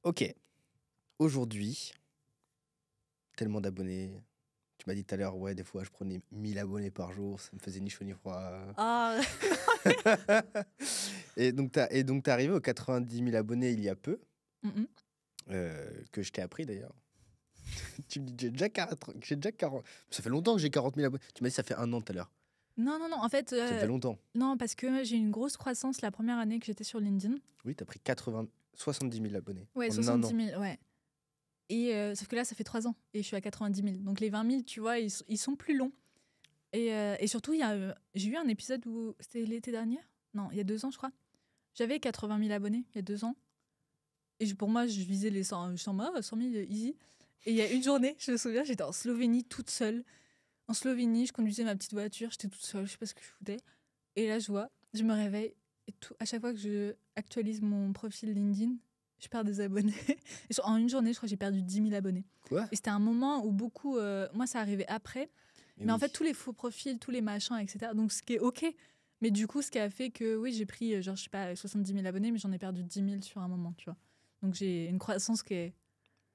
Ok. Aujourd'hui, tellement d'abonnés. Tu m'as dit tout à l'heure, ouais, des fois, je prenais 1000 abonnés par jour. Ça me faisait ni chaud ni froid. Ah. Et donc, t'es arrivé aux 90 000 abonnés il y a peu. Mm-mm. Que je t'ai appris d'ailleurs. Tu me dis, j'ai déjà 40. Ça fait longtemps que j'ai 40 000 abonnés. Tu m'as dit, ça fait 1 an tout à l'heure. Non, en fait... Ça fait longtemps. Non, parce que j'ai eu une grosse croissance la première année que j'étais sur LinkedIn. Oui, t'as pris 70 000 abonnés. Ouais, 70 000, ouais. Et sauf que là, ça fait 3 ans et je suis à 90 000. Donc les 20 000, tu vois, ils sont plus longs. Et surtout, j'ai eu un épisode où... C'était l'été dernier? Non, il y a 2 ans, je crois. J'avais 80 000 abonnés il y a 2 ans. Et pour moi, je visais les 100 000, easy. Et il y a une journée, je me souviens, j'étais en Slovénie toute seule. En Slovénie, je conduisais ma petite voiture, j'étais toute seule, je sais pas ce que je foutais. Et là, je me réveille. Et à chaque fois que je actualise mon profil LinkedIn, je perds des abonnés. Et en une journée, je crois que j'ai perdu 10 000 abonnés. Quoi? Et c'était un moment où beaucoup... moi, ça arrivait après. Mais oui. en fait, tous les faux profils, tous les machins, etc. Donc, ce qui est OK. Mais du coup, ce qui a fait que, oui, j'ai pris, je sais pas, 70 000 abonnés, mais j'en ai perdu 10 000 sur un moment, tu vois. Donc, j'ai une croissance qui est...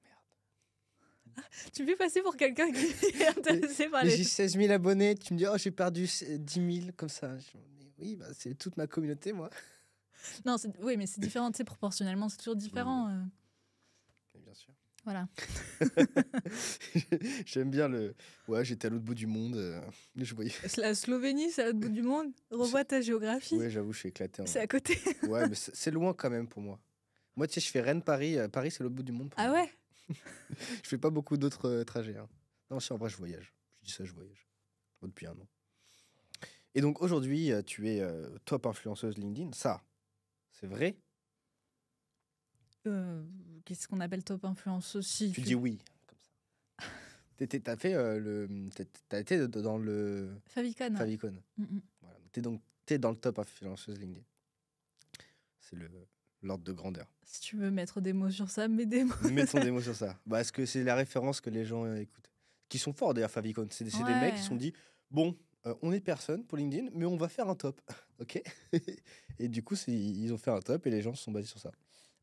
Merde. Tu me fais passer pour quelqu'un qui est intéressé par les... J'ai 16 000 abonnés, tu me dis, oh, j'ai perdu 10 000, comme ça. Oui, c'est toute ma communauté, moi. Non, oui, mais c'est différent, tu sais, proportionnellement, c'est toujours différent. Oui, bien sûr. Voilà. J'aime bien le. Ouais, j'étais à l'autre bout du monde. Je voyais. La Slovénie, c'est à l'autre bout du monde. Revois ta géographie. Ouais, j'avoue, je suis éclaté. C'est à côté. Ouais, mais c'est loin quand même pour moi. Moi, tu sais, je fais Rennes-Paris. Paris, c'est l'autre bout du monde. Pour Ah moi. ouais? Je fais pas beaucoup d'autres trajets. Hein. Non, si, en vrai, je voyage. Je dis ça, je voyage. Depuis un an. Et donc, aujourd'hui, tu es top influenceuse LinkedIn. Ça, c'est vrai? Qu'est-ce qu'on appelle top influence aussi? Tu dis oui, comme ça. T'as fait t'as été dans le Favicon. Ouais. Favicon. Voilà. T'es dans le top influenceuse LinkedIn. C'est l'ordre de grandeur. Si tu veux mettre des mots sur ça, mets des mots. Mettons des mots sur ça. Parce que c'est la référence que les gens écoutent. Qui sont forts d'ailleurs, Favicon. C'est des mecs qui se sont dit bon, on est personne pour LinkedIn, mais on va faire un top. Ok. Et du coup, ils ont fait un top et les gens se sont basés sur ça.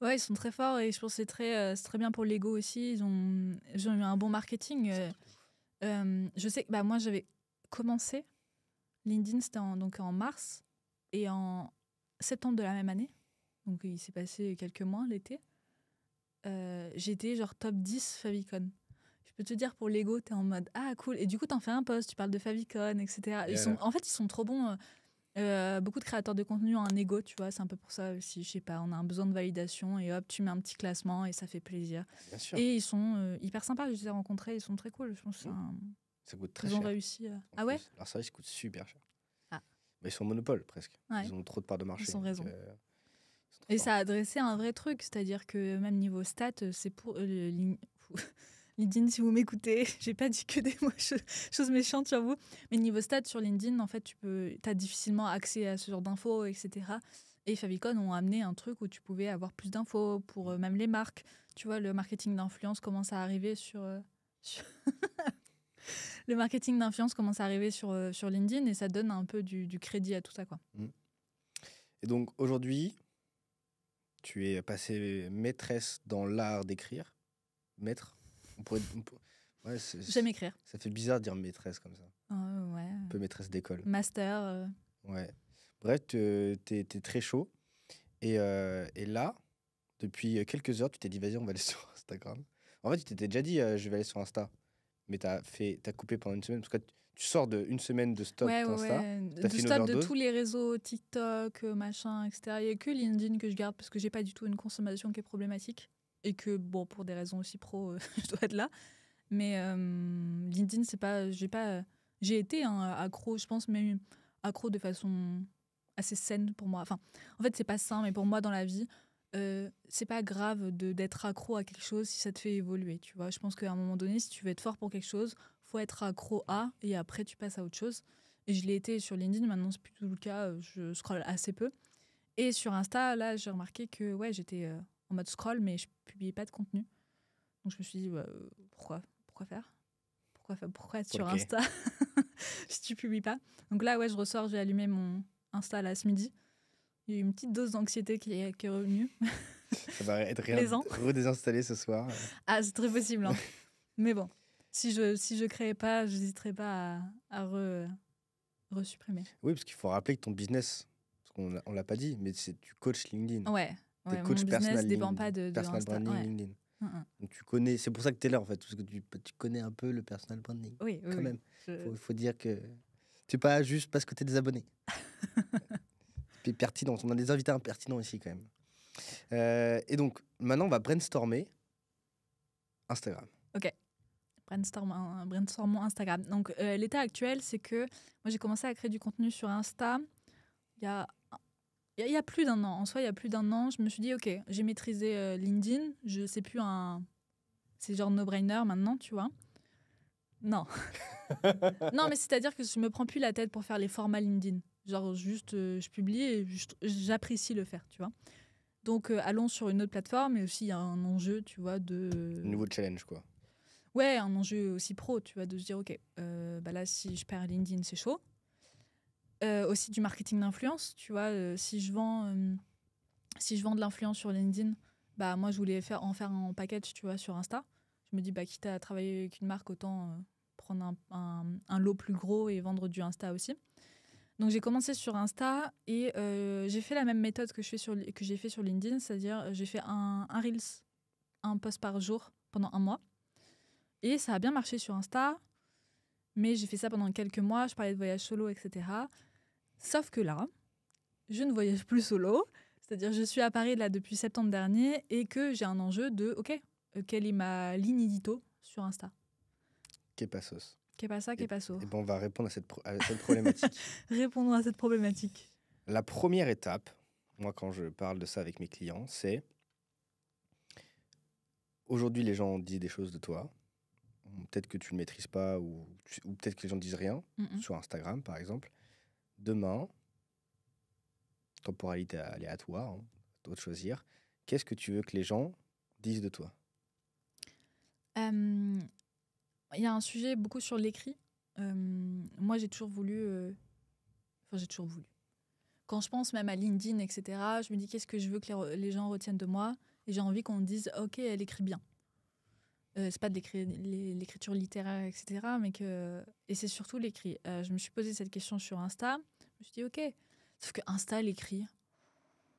Ouais, ils sont très forts et je pense que c'est très bien pour l'ego aussi. Ils ont eu un bon marketing. Je sais que moi, j'avais commencé LinkedIn, c'était en mars et en septembre de la même année. Donc, il s'est passé quelques mois l'été. J'étais genre top 10 Favicon. Je peux te dire, pour l'ego, t'es en mode ah, cool. Et du coup, t'en fais un post, tu parles de Favicon, etc. En fait, ils sont trop bons. Beaucoup de créateurs de contenu ont un ego, tu vois, c'est un peu pour ça aussi, je sais pas, on a un besoin de validation et hop, tu mets un petit classement et ça fait plaisir. Bien sûr. Et ils sont hyper sympas, je les ai rencontrés, ils sont très cool, je pense que ça coûte très ils cher. ont réussi. Ah ouais? Leur service coûte super cher. Ah. Mais ils sont monopole presque. Ouais. Ils ont trop de parts de marché. Ils ont raison. Et ça a adressé un vrai truc, c'est-à-dire que même niveau stats, c'est pour LinkedIn, si vous m'écoutez, j'ai pas dit que des choses méchantes sur vous, mais niveau stats sur LinkedIn, en fait, tu as difficilement accès à ce genre d'infos, etc. Et Favicon ont amené un truc où tu pouvais avoir plus d'infos pour même les marques. Tu vois, le marketing d'influence commence à arriver sur le marketing d'influence commence à arriver sur LinkedIn et ça donne un peu du crédit à tout ça, quoi. Et donc aujourd'hui, tu es passée maîtresse dans l'art d'écrire. Maître. Ouais, j'aime écrire. Ça fait bizarre de dire maîtresse comme ça. Ouais. Un peu maîtresse d'école. Master. Ouais. Bref, t'es très chaud. Et là, depuis quelques heures, tu t'es dit, vas-y, on va aller sur Instagram. En fait, tu t'étais déjà dit, je vais aller sur Insta. Mais t'as coupé pendant une semaine. Parce que tu sors d'une semaine de stop d'Insta. De stop de tous les réseaux, TikTok, machin, etc. Il n'y a que LinkedIn que je garde parce que j'ai pas du tout une consommation qui est problématique. Et que, bon, pour des raisons aussi pro, je dois être là. Mais LinkedIn, c'est pas... J'ai été accro, je pense, mais accro de façon assez saine pour moi. Enfin, en fait, c'est pas sain, mais pour moi, dans la vie, c'est pas grave d'être accro à quelque chose si ça te fait évoluer, tu vois. Je pense qu'à un moment donné, si tu veux être fort pour quelque chose, faut être accro à, et après, tu passes à autre chose. Et je l'ai été sur LinkedIn, maintenant, c'est plus tout le cas. Je scrolle assez peu. Et sur Insta, là, j'ai remarqué que ouais, j'étais en mode scroll, mais je publiais pas de contenu. Donc je me suis dit, pourquoi faire pourquoi être sur Insta si tu publies pas? Donc là, ouais, je ressors, j'ai allumé mon Insta là ce midi. Il y a eu une petite dose d'anxiété qui est revenue. Ça va être redésinstallé ce soir. Ah, c'est très possible. Hein. Mais bon, si je créais pas, je n'hésiterais pas à resupprimer. Oui, parce qu'il faut rappeler que ton business, parce qu'on l'a pas dit, mais tu coaches LinkedIn. Ouais. T'es mon coach business dépend pas de personal Insta. branding Ouais. LinkedIn. Donc tu connais, c'est pour ça que tu es là en fait, parce que tu connais un peu le personal branding. Oui, quand même. Faut dire que tu n'es pas juste parce que tu es des abonnés. C'est pertinent. On a des invités impertinents ici quand même. Et donc maintenant on va brainstormer Instagram. Ok. Brainstormons Instagram. Donc l'état actuel, c'est que moi j'ai commencé à créer du contenu sur Insta il y a plus d'un an. En soi, il y a plus d'un an, je me suis dit, ok, j'ai maîtrisé LinkedIn. C'est plus c'est genre no-brainer maintenant, tu vois. Non. Non, mais c'est-à-dire que je me prends plus la tête pour faire les formats LinkedIn. Genre, juste, je publie et j'apprécie le faire, tu vois. Donc, allons sur une autre plateforme. Et aussi, il y a un enjeu, tu vois, Nouveau challenge, quoi. Ouais, un enjeu aussi pro, tu vois, de se dire, ok, là, si je perds LinkedIn, c'est chaud. Aussi du marketing d'influence, tu vois, si je vends de l'influence sur LinkedIn, moi je voulais en faire un package, tu vois, sur Insta. Je me dis, quitte à travailler avec une marque, autant prendre un lot plus gros et vendre du Insta aussi. Donc j'ai commencé sur Insta et j'ai fait la même méthode que j'ai fait sur LinkedIn, c'est-à-dire j'ai fait un Reels, un post par jour pendant 1 mois. Et ça a bien marché sur Insta. Mais j'ai fait ça pendant quelques mois. Je parlais de voyage solo, etc. Sauf que là, je ne voyage plus solo. C'est-à-dire, je suis à Paris là depuis septembre dernier et que j'ai un enjeu de, OK, quelle est ma ligne édito sur Insta? Qu'est pas sauce. Qu'est pas ça, Et, qu'est pas ça. et ben on va répondre à cette problématique. Répondre à cette problématique. La première étape, moi quand je parle de ça avec mes clients, c'est aujourd'hui les gens disent des choses de toi, peut-être que tu ne maîtrises pas ou peut-être que les gens disent rien, sur Instagram par exemple. Demain, temporalité aléatoire, hein, toi de choisir, qu'est-ce que tu veux que les gens disent de toi? Il y a un sujet beaucoup sur l'écrit. Moi, j'ai toujours voulu... Enfin, j'ai toujours voulu. Quand je pense même à LinkedIn, etc., je me dis qu'est-ce que je veux que les gens retiennent de moi. Et j'ai envie qu'on me dise, OK, elle écrit bien. C'est pas de l'écriture littéraire, etc., mais que... Et c'est surtout l'écrit. Je me suis posé cette question sur Insta. Je me suis dit, OK. Sauf que Insta, l'écrit,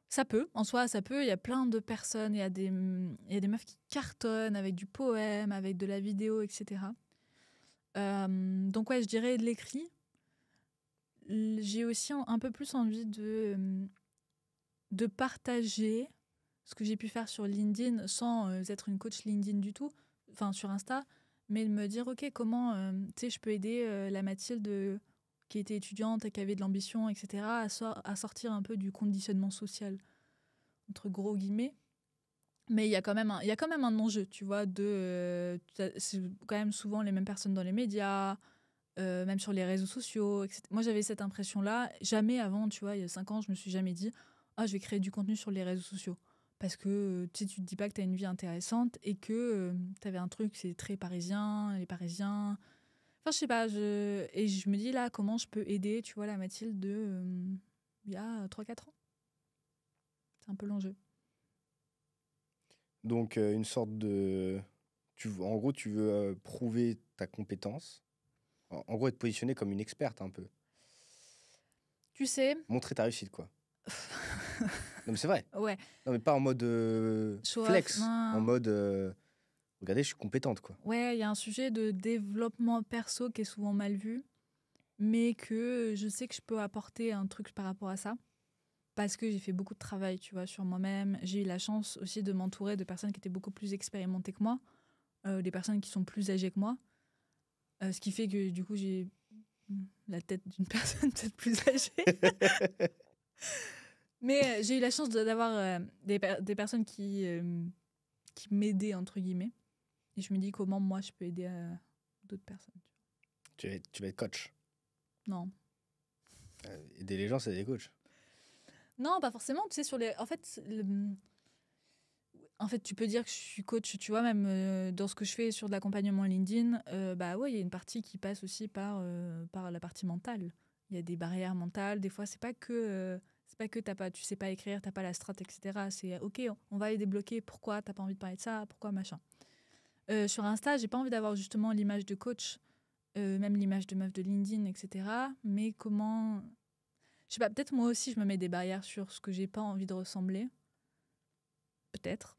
ça peut. En soi, ça peut. Il y a plein de personnes. Il y a des meufs qui cartonnent avec du poème, avec de la vidéo, etc. Donc ouais, je dirais de l'écrit. J'ai aussi un peu plus envie de partager ce que j'ai pu faire sur LinkedIn sans être une coach LinkedIn du tout, enfin sur Insta, mais de me dire ok, comment je peux aider la Mathilde qui était étudiante et qui avait de l'ambition, etc., à sortir un peu du conditionnement social, entre gros guillemets. Mais il y a quand même un enjeu, tu vois, c'est quand même souvent les mêmes personnes dans les médias, même sur les réseaux sociaux, etc. Moi, j'avais cette impression-là. Jamais avant, tu vois, il y a 5 ans, je me suis jamais dit « Ah, je vais créer du contenu sur les réseaux sociaux ». Parce que tu te dis pas que tu as une vie intéressante et que tu avais un truc, c'est très parisien, les Parisiens. Enfin, je sais pas. Et je me dis là, comment je peux aider, tu vois, la Mathilde il y a 3-4 ans. C'est un peu l'enjeu. Donc, une sorte de... En gros, tu veux prouver ta compétence. En gros, être positionné comme une experte un peu. Tu sais... Montrer ta réussite, quoi. Non, mais c'est vrai. Ouais. Non, mais pas en mode flex. En mode, regardez, je suis compétente, quoi. Ouais, il y a un sujet de développement perso qui est souvent mal vu, mais que je sais que je peux apporter un truc par rapport à ça. Parce que j'ai fait beaucoup de travail, tu vois, sur moi-même. J'ai eu la chance aussi de m'entourer de personnes qui étaient beaucoup plus expérimentées que moi, des personnes qui sont plus âgées que moi. Ce qui fait que, du coup, j'ai la tête d'une personne peut-être plus âgée. Mais j'ai eu la chance d'avoir des personnes qui m'aidaient, entre guillemets. Et je me dis comment moi, je peux aider d'autres personnes. Tu vas être coach. Non. Aider les gens, c'est des coachs. Non, pas forcément. Tu sais, en fait, tu peux dire que je suis coach, tu vois, même dans ce que je fais sur de l'accompagnement LinkedIn, bah ouais, il y a une partie qui passe aussi par la partie mentale. Il y a des barrières mentales. Des fois, c'est pas que tu sais pas écrire, t'as pas la strat, etc. C'est ok, on va les débloquer. Pourquoi t'as pas envie de parler de ça? Pourquoi machin? Sur Insta, j'ai pas envie d'avoir justement l'image de coach, même l'image de meuf de LinkedIn, etc. Mais comment... Je sais pas, peut-être moi aussi, je me mets des barrières sur ce que j'ai pas envie de ressembler. Peut-être.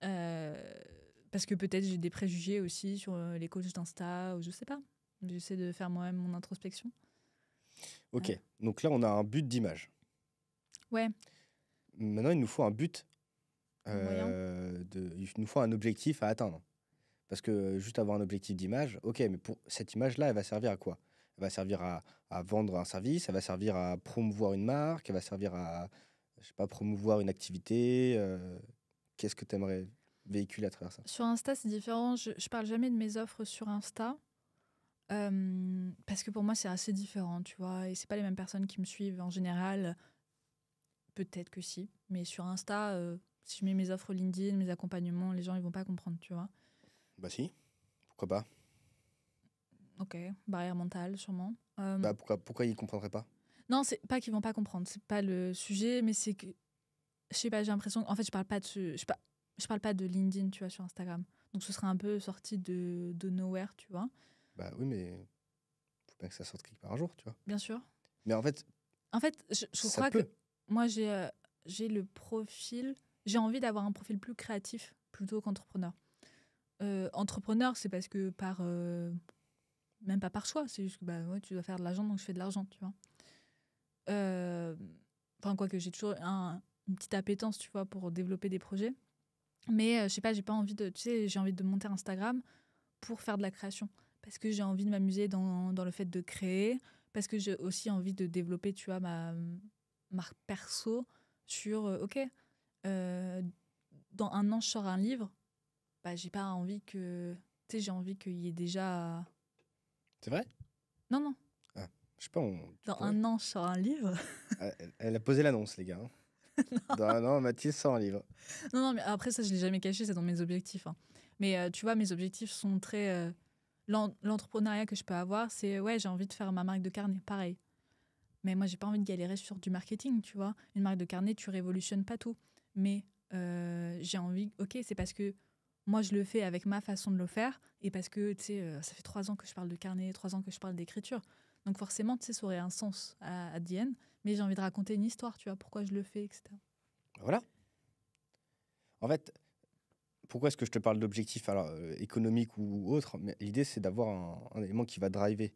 Parce que peut-être j'ai des préjugés aussi sur les coachs d'Insta, ou je sais pas. J'essaie de faire moi-même mon introspection. Ok, donc là, on a un but d'image. Ouais. Maintenant, il nous faut un but. Moyen. Il nous faut un objectif à atteindre. Parce que juste avoir un objectif d'image, ok, mais pour cette image-là, elle va servir à quoi? Elle va servir à vendre un service, elle va servir à promouvoir une marque, elle va servir à, je sais pas, promouvoir une activité. Qu'est-ce que tu aimerais véhiculer à travers ça? Sur Insta, c'est différent. Je parle jamais de mes offres sur Insta. Parce que pour moi, c'est assez différent, tu vois. Et c'est pas les mêmes personnes qui me suivent en général. Peut-être que si. Mais sur Insta, si je mets mes offres LinkedIn, mes accompagnements, les gens, ils vont pas comprendre, tu vois. Bah si, pourquoi pas? Ok, barrière mentale, sûrement. Bah pourquoi ils comprendraient pas? Non, c'est pas qu'ils vont pas comprendre. C'est pas le sujet, mais c'est que... Je sais pas, j'ai l'impression... En fait, je parle pas de LinkedIn, tu vois, sur Instagram. Donc, ce serait un peu sorti de nowhere, tu vois. Bah oui, mais faut bien que ça sorte quelque part un jour, tu vois. Bien sûr. Mais en fait, je crois que moi, j'ai le profil... J'ai envie d'avoir un profil plus créatif plutôt qu'entrepreneur. Entrepreneur, c'est parce que même pas par choix, c'est juste que ouais, tu dois faire de l'argent, donc je fais de l'argent, tu vois. Euh, Enfin, quoi que j'ai toujours une petite appétence, tu vois, pour développer des projets. Mais je sais pas, j'ai pas envie de, tu sais, j'ai envie de monter Instagram pour faire de la création. Parce que j'ai envie de m'amuser dans le fait de créer. Parce que j'ai aussi envie de développer, tu vois, ma marque perso sur, OK, euh, dans 1 an, je sors un livre. Bah, j'ai pas envie que, tu sais, j'ai envie qu'il y ait déjà. C'est vrai? Non, non, Ah, je sais pas, tu dans pourrais. 1 an, je sors un livre. Ah, elle a posé l'annonce, les gars. Hein. Dans un an, Mathilde sort un livre. Non, non, mais après, ça, je l'ai jamais caché, c'est dans mes objectifs, hein. Mais tu vois, mes objectifs sont très. L'entrepreneuriat que je peux avoir, c'est ouais, j'ai envie de faire ma marque de carnet, pareil. Mais moi, j'ai pas envie de galérer sur du marketing, tu vois. Une marque de carnet, tu révolutionnes pas tout. Mais j'ai envie, ok, c'est parce que moi, je le fais avec ma façon de le faire et parce que, tu sais, ça fait 3 ans que je parle de carnet, 3 ans que je parle d'écriture. Donc forcément, tu sais, ça aurait un sens à the end. Mais j'ai envie de raconter une histoire, tu vois, pourquoi je le fais, etc. Voilà. En fait, pourquoi est-ce que je te parle d'objectifs alors, économiques ou autres? Mais l'idée, c'est d'avoir un élément qui va driver.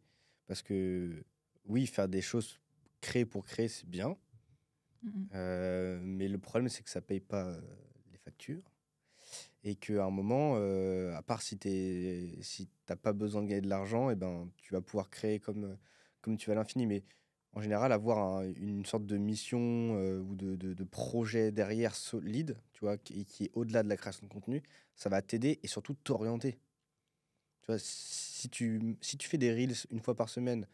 Parce que, oui, faire des choses créer pour créer, c'est bien. Mhm. Mais le problème, c'est que ça paye pas les factures. Et qu'à un moment, à part si t'as pas besoin de gagner de l'argent, et ben, tu vas pouvoir créer comme tu vas à l'infini. Mais en général, avoir une sorte de mission ou de projet derrière solide, tu vois, qui est au-delà de la création de contenu, ça va t'aider et surtout t'orienter. Tu vois, si tu fais des reels 1 fois par semaine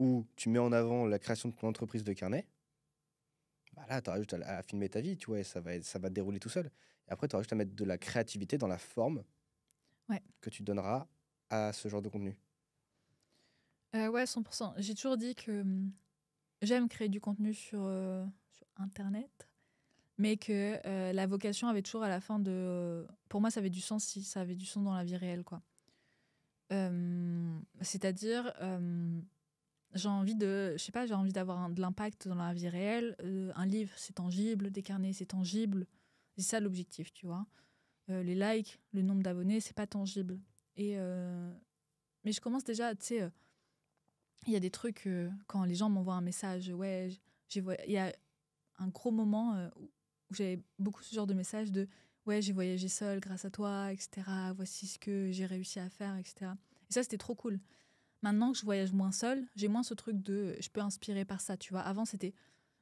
où tu mets en avant la création de ton entreprise de carnet, bah là, tu auras juste à filmer ta vie, tu vois, et ça va dérouler tout seul. Et après, tu auras juste à mettre de la créativité dans la forme Ouais. que tu donneras à ce genre de contenu. Ouais, 100%. J'ai toujours dit que j'aime créer du contenu sur Internet, mais que la vocation avait toujours à la fin de. Pour moi, ça avait du sens si ça avait du sens dans la vie réelle, quoi. C'est-à-dire, j'ai envie de. Je sais pas, j'ai envie d'avoir de l'impact dans la vie réelle. Un livre, c'est tangible. Des carnets, c'est tangible. C'est ça l'objectif, tu vois. Les likes, le nombre d'abonnés, c'est pas tangible. Et, mais je commence déjà, tu sais. Il y a des trucs, quand les gens m'envoient un message, ouais, il y a un gros moment où j'avais beaucoup ce genre de message de ouais, j'ai voyagé seule grâce à toi, etc. Voici ce que j'ai réussi à faire, etc. Et ça, c'était trop cool. Maintenant que je voyage moins seule, j'ai moins ce truc de je peux inspirer par ça, tu vois. Avant, c'était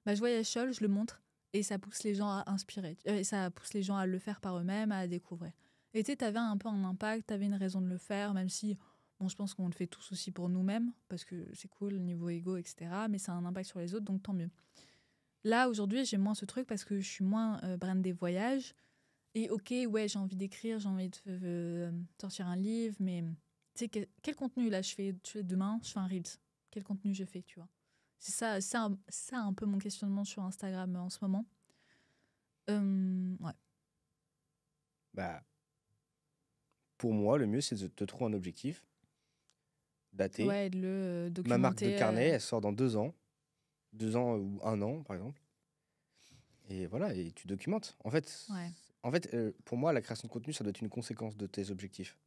je voyage seule, je le montre et ça pousse les gens à inspirer. Et ça pousse les gens à le faire par eux-mêmes, à découvrir. Et tu sais, t'avais un peu un impact, t'avais une raison de le faire, même si, bon, je pense qu'on le fait tous aussi pour nous-mêmes, parce que c'est cool, niveau ego, etc. Mais ça a un impact sur les autres, donc tant mieux. Là, aujourd'hui, j'ai moins ce truc parce que je suis moins brandée voyage. Et ok, ouais, j'ai envie d'écrire, j'ai envie de sortir un livre, mais tu sais, quel contenu là je fais demain, je fais un Reels. Quel contenu je fais, tu vois. C'est ça un peu mon questionnement sur Instagram en ce moment. Ouais. Bah, pour moi, le mieux, c'est de te trouver un objectif daté. Ouais, et de le Ma marque de documenter. carnet, elle sort dans 2 ans. 2 ans ou 1 an, par exemple. Et voilà, et tu documentes. Ouais. En fait pour moi, la création de contenu, ça doit être une conséquence de tes objectifs.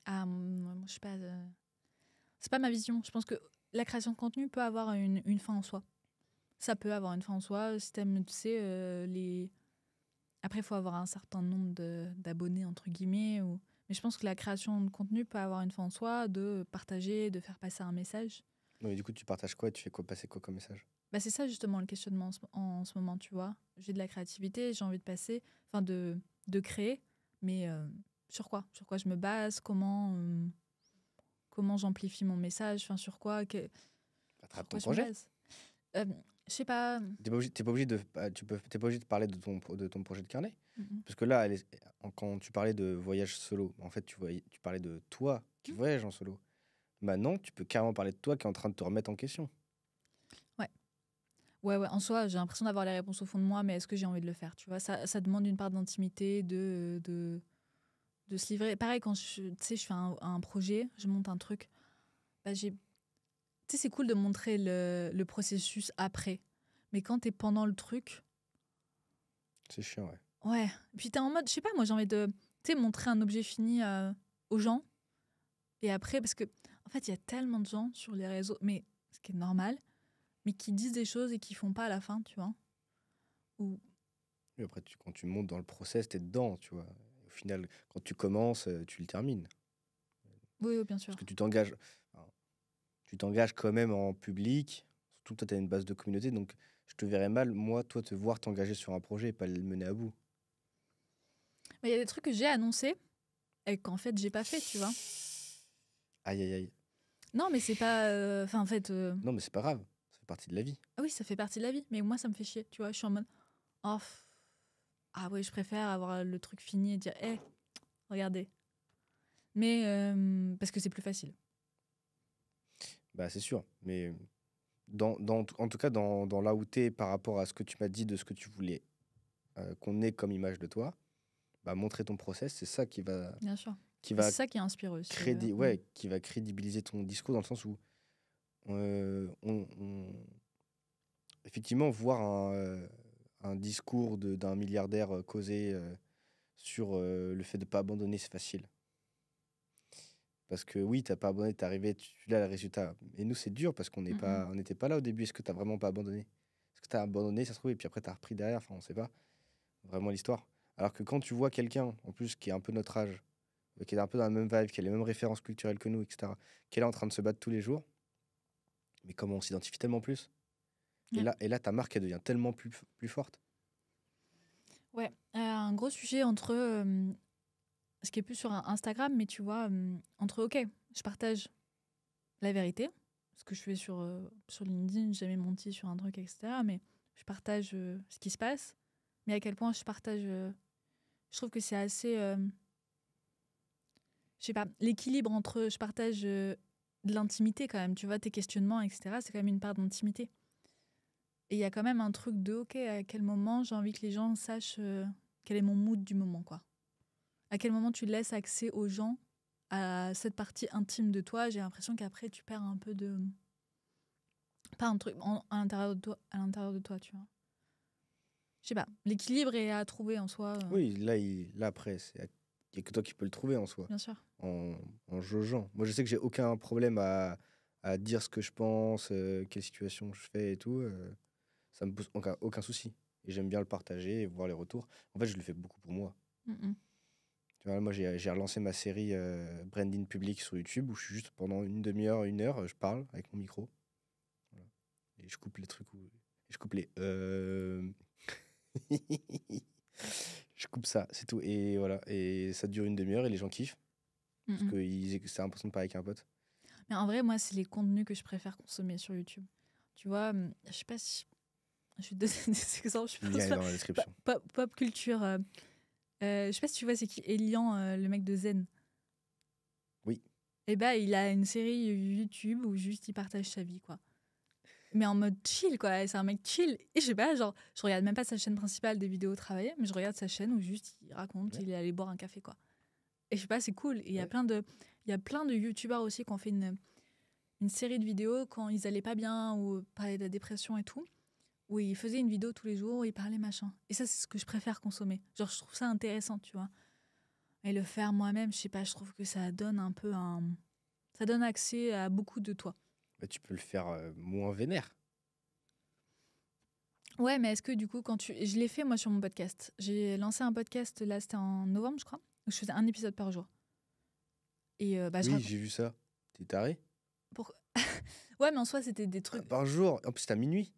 Ah, moi, je sais pas. C'est pas ma vision. Je pense que la création de contenu peut avoir une fin en soi. Ça peut avoir une fin en soi. Si t'aimes, tu sais, les. Après, il faut avoir un certain nombre d'abonnés, entre guillemets. Mais je pense que la création de contenu peut avoir une fin en soi, de partager, de faire passer un message. Non, mais du coup, tu partages quoi? Tu fais quoi passer quoi comme message? Bah, c'est ça justement le questionnement en ce moment, tu vois. J'ai de la créativité, j'ai envie de passer, enfin de créer, mais sur quoi? Sur quoi je me base? Comment j'amplifie mon message? Enfin, sur quoi? À travers Sur ton quoi je me projet. base? Euh, je sais pas. T'es pas obligé de, t'es pas obligé de parler de ton projet de carnet. Mhm. Parce que là, quand tu parlais de voyage solo, en fait, tu parlais de toi qui voyage en solo. Maintenant, tu peux carrément parler de toi qui est en train de te remettre en question. Ouais. Ouais. En soi, j'ai l'impression d'avoir les réponses au fond de moi, mais est-ce que j'ai envie de le faire? Tu vois, ça demande une part d'intimité, de se livrer. Pareil, quand tu sais, je fais un projet, je monte un truc, bah, tu sais, c'est cool de montrer le processus après. Mais quand t'es pendant le truc, C'est chiant, ouais. ouais. Puis t'es en mode, je sais pas, moi j'ai envie de. Tu tu sais, montrer un objet fini aux gens. Et après, parce que, en fait, il y a tellement de gens sur les réseaux, mais ce qui est normal, mais qui disent des choses et qui font pas à la fin, tu vois. Ou Et après, quand tu montes dans le process, t'es dedans, tu vois. Au final, quand tu commences, tu le termines. oui, bien sûr. Parce que tu t'engages quand même en public. Surtout, toi, tu as une base de communauté. Donc, je te verrais mal, moi, toi, te voir t'engager sur un projet et pas le mener à bout. Mais il y a des trucs que j'ai annoncés et qu'en fait, j'ai pas fait, tu vois. Aïe, aïe, aïe. Non, mais c'est pas. Enfin, en fait. Non, mais c'est pas grave. Ça fait partie de la vie. Ah oui, ça fait partie de la vie. Mais moi, ça me fait chier, tu vois. Je suis en mode. Oh, ah ouais, je préfère avoir le truc fini et dire, hé, regardez. Mais parce que c'est plus facile. Bah, c'est sûr. Mais en tout cas, dans là où t'es par rapport à ce que tu m'as dit de ce que tu voulais qu'on ait comme image de toi, bah, montrer ton process, c'est ça Bien sûr. qui Et va c'est ça qui est inspireux aussi. ouais, qui va crédibiliser ton discours dans le sens où effectivement, voir un discours d'un milliardaire causer sur le fait de ne pas abandonner, c'est facile. Parce que oui, tu n'as pas abandonné, tu es arrivé, tu as le résultat. Et nous, c'est dur parce qu'on n'était pas là au début. Est-ce que tu n'as vraiment pas abandonné? Est-ce que tu as abandonné, ça se trouve, et puis après, tu as repris derrière? Enfin, on ne sait pas vraiment l'histoire. Alors que quand tu vois quelqu'un, en plus, qui est un peu notre âge, qui est un peu dans la même vibe, qui a les mêmes références culturelles que nous, etc., qui est là en train de se battre tous les jours, mais comment on s'identifie tellement plus? Ouais. Et là, ta marque, elle devient tellement plus forte. Ouais, un gros sujet entre ce qui est plus sur Instagram, mais tu vois, entre ok, je partage la vérité, ce que je fais sur LinkedIn, j'ai jamais menti sur un truc, etc. Mais je partage ce qui se passe, mais à quel point je partage. Je trouve que c'est assez. Je sais pas, l'équilibre entre je partage de l'intimité quand même, tu vois, tes questionnements, etc. C'est quand même une part d'intimité. Et il y a quand même un truc de ok, à quel moment j'ai envie que les gens sachent quel est mon mood du moment, quoi. À quel moment tu laisses accès aux gens à cette partie intime de toi. J'ai l'impression qu'après, tu perds un peu de... Pas un truc à l'intérieur de toi, tu vois. Je sais pas, l'équilibre est à trouver en soi. Oui, là après, il n'y a que toi qui peux le trouver en soi, Bien sûr. en jaugeant. Moi, je sais que j'ai aucun problème à dire ce que je pense, quelle situation je fais et tout. Ça me pose aucun souci. Et j'aime bien le partager et voir les retours. En fait, je le fais beaucoup pour moi. Tu vois, moi, j'ai relancé ma série Branding Public sur YouTube où je suis juste pendant une demi-heure, une heure, je parle avec mon micro. Voilà. Et je coupe les trucs où... Je coupe les... Je coupe ça, c'est tout. Et voilà. Et ça dure une demi-heure et les gens kiffent. Parce que c'est l'impression de parler avec un pote. Mais en vrai, moi, c'est les contenus que je préfère consommer sur YouTube. Tu vois, je sais pas si... Je vais te donner des exemples. Je Le lien est dans la description. Pop culture. Je sais pas si tu vois, c'est qui Elian, le mec de Zen. Oui. Et bah, il a une série YouTube où juste il partage sa vie, quoi. Mais en mode chill, quoi. C'est un mec chill. Et je sais pas, genre, je regarde même pas sa chaîne principale des vidéos travaillées, mais je regarde sa chaîne où juste il raconte, il est allé boire un café, quoi. Et je sais pas, c'est cool. Et il y a plein de youtubeurs aussi qui ont fait une série de vidéos quand ils allaient pas bien ou parlaient de la dépression et tout, où ils faisaient une vidéo tous les jours où ils parlaient machin. Et ça, c'est ce que je préfère consommer. Genre, je trouve ça intéressant, tu vois. Et le faire moi-même, je sais pas, je trouve que ça donne un peu ça donne accès à beaucoup de toi. Bah, tu peux le faire moins vénère. Ouais, mais est-ce que du coup, je l'ai fait moi sur mon podcast. J'ai lancé un podcast, là, c'était en novembre, je crois, où je faisais un épisode par jour. Et oui, j'ai vu ça. T'es taré? Ouais, mais en soi, c'était des trucs. Par jour. En plus, c'était à minuit.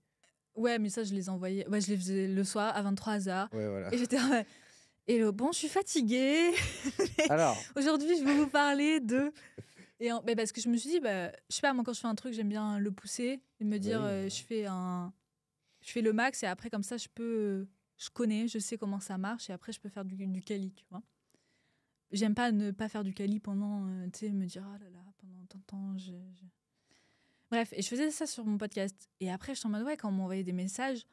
Ouais, mais ça, je les envoyais. Ouais, je les faisais le soir à 23h. Ouais, voilà. Et j'étais. Et bon, je suis fatiguée. Alors, Aujourd'hui, je vais vous parler de. Mais parce que je me suis dit, je sais pas, moi, quand je fais un truc, j'aime bien le pousser et me dire, voilà. je fais le max et après, comme ça, je connais, je sais comment ça marche et après, je peux faire du quali, tu vois. J'aime pas ne pas faire du quali pendant, tu sais, me dire, ah là là, pendant tant de temps, Bref, et je faisais ça sur mon podcast. Et après, j'étais en mode, ouais, quand on m'envoyait des messages,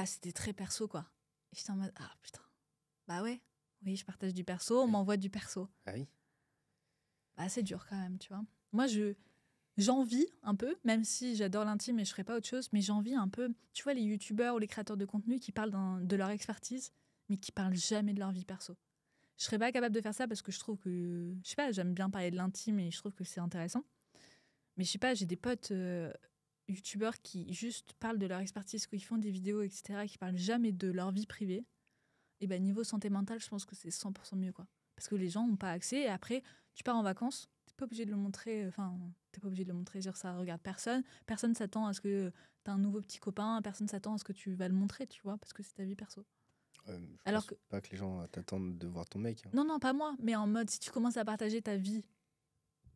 c'était très perso, quoi. Et j'étais en mode, ah putain, bah ouais, oui, je partage du perso, on m'envoie du perso. Ah oui. C'est dur quand même, tu vois. Moi, j'envie un peu, même si j'adore l'intime et je ferais pas autre chose, mais j'envie un peu, tu vois, les youtubeurs ou les créateurs de contenu qui parlent de leur expertise, mais qui parlent jamais de leur vie perso. Je serais pas capable de faire ça parce que je trouve que, je sais pas, j'aime bien parler de l'intime et je trouve que c'est intéressant. Mais je sais pas, j'ai des potes youtubeurs qui juste parlent de leur expertise, qu'ils font des vidéos, etc., qui parlent jamais de leur vie privée. Et ben niveau santé mentale, je pense que c'est 100% mieux, quoi. Parce que les gens n'ont pas accès. Et après, tu pars en vacances, t'es pas obligé de le montrer. Enfin, t'es pas obligé de le montrer. Genre, ça regarde personne. Personne s'attend à ce que t'as un nouveau petit copain. Personne s'attend à ce que tu vas le montrer, tu vois, parce que c'est ta vie perso. Je Alors pense que pas que les gens t'attendent de voir ton mec. Hein. non, non, pas moi. Mais en mode, si tu commences à partager ta vie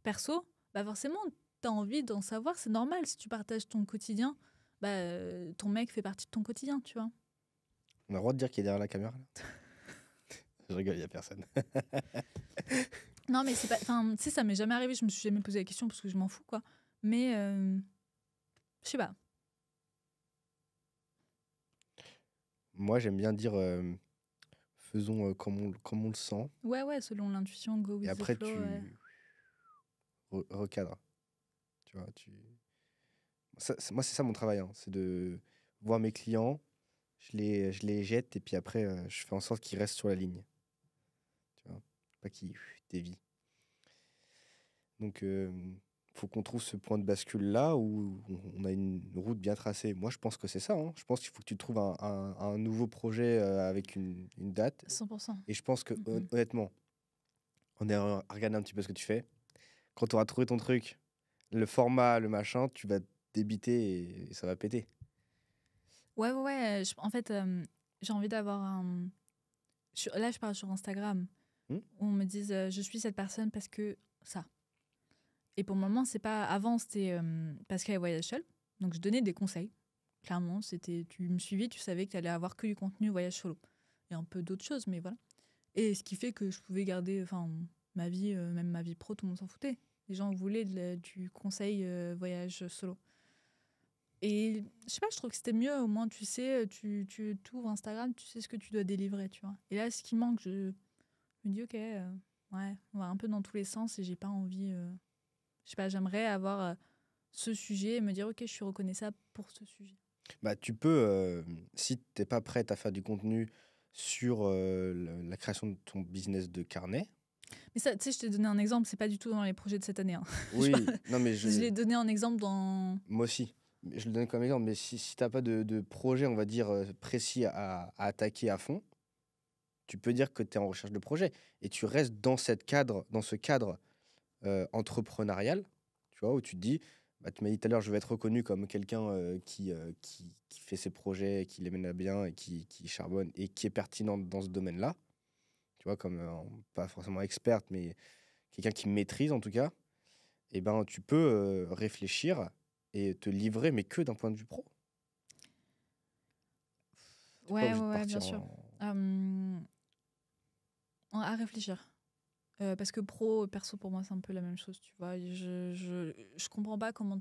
perso, bah forcément, t'as envie d'en savoir. C'est normal. Si tu partages ton quotidien, bah ton mec fait partie de ton quotidien, tu vois. On a le droit de dire qu'il est derrière la caméra là. Je rigole, il y a personne. Non, mais c'est pas. Enfin, tu sais, ça m'est jamais arrivé. Je me suis jamais posé la question parce que je m'en fous, quoi. Mais je sais pas. Moi, j'aime bien dire faisons comme on le sent. Ouais, ouais, selon l'intuition, go Et with the après, flow. tu Ouais. recadres. Tu vois, moi, c'est ça mon travail. Hein, c'est de voir mes clients, je les jette et puis après, je fais en sorte qu'ils restent sur la ligne. Tu vois, pas qu'ils dévient. Donc, faut qu'on trouve ce point de bascule-là où on a une route bien tracée. Moi, je pense que c'est ça. Hein. Je pense qu'il faut que tu trouves un nouveau projet avec une date. 100%. Et je pense que, Mhm. honnêtement, on est à regarder un petit peu ce que tu fais. Quand tu auras trouvé ton truc, le format, le machin, tu vas te débiter et ça va péter. Ouais, ouais, ouais. En fait, j'ai envie d'avoir un. Là, je parle sur Instagram. Hmm. Où on me dise je suis cette personne parce que ça. Et pour le moment, c'est pas. Avant, c'était parce qu'elle voyage seule. Donc, je donnais des conseils. Clairement, c'était. Tu me suivais, tu savais que tu allais avoir que du contenu voyage solo. Et un peu d'autres choses, mais voilà. Et ce qui fait que je pouvais garder. Enfin, ma vie, même ma vie pro, tout le monde s'en foutait. Les gens voulaient du conseil voyage solo. Et je sais pas, je trouve que c'était mieux. Au moins, tu sais, tu ouvres Instagram, tu sais ce que tu dois délivrer, tu vois. Et là, ce qui manque, je me dis, ok, ouais, on va un peu dans tous les sens et j'ai pas envie. Je sais pas, j'aimerais avoir ce sujet et me dire, ok, je suis reconnaissable pour ce sujet. Bah, tu peux, si tu n'es pas prête à faire du contenu sur la création de ton business de carnet. Mais ça, tu sais, je t'ai donné un exemple, c'est pas du tout dans les projets de cette année. Hein. Oui, non, mais Je l'ai donné en exemple dans. moi aussi. Je le donne comme exemple, mais si tu n'as pas de projet, on va dire, précis à attaquer à fond, tu peux dire que tu es en recherche de projet. Et tu restes dans ce cadre entrepreneurial, tu vois, où tu te dis, bah, tu m'as dit tout à l'heure, je vais être reconnu comme quelqu'un qui fait ses projets, qui les mène à bien et qui charbonne et qui est pertinent dans ce domaine-là. Tu vois, comme pas forcément experte, mais quelqu'un qui maîtrise en tout cas. Et ben, tu peux réfléchir et te livrer, mais que d'un point de vue pro. T'es pas Ouais, obligé ouais, de ouais, bien partir sûr. À réfléchir. Parce que pro, perso, pour moi, c'est un peu la même chose, tu vois. Je comprends pas comment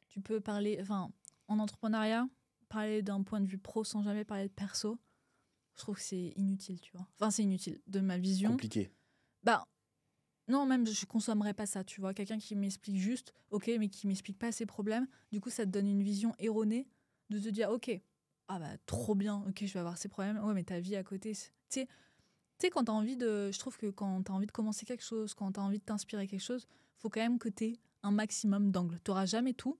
tu peux parler. Enfin, en entrepreneuriat, parler d'un point de vue pro sans jamais parler de perso, je trouve que c'est inutile, tu vois. Enfin, c'est inutile. De ma vision. compliqué. Bah, non, même, je consommerais pas ça, tu vois. Quelqu'un qui m'explique juste, ok, mais qui m'explique pas ses problèmes. Du coup, ça te donne une vision erronée de te dire, ok, ah bah, trop bien, ok, je vais avoir ces problèmes. Ouais, mais ta vie à côté, tu sais, quand tu as envie de. Je trouve que quand tu as envie de commencer quelque chose, quand tu as envie de t'inspirer quelque chose, faut quand même que tu aies un maximum d'angles. Tu n'auras jamais tout,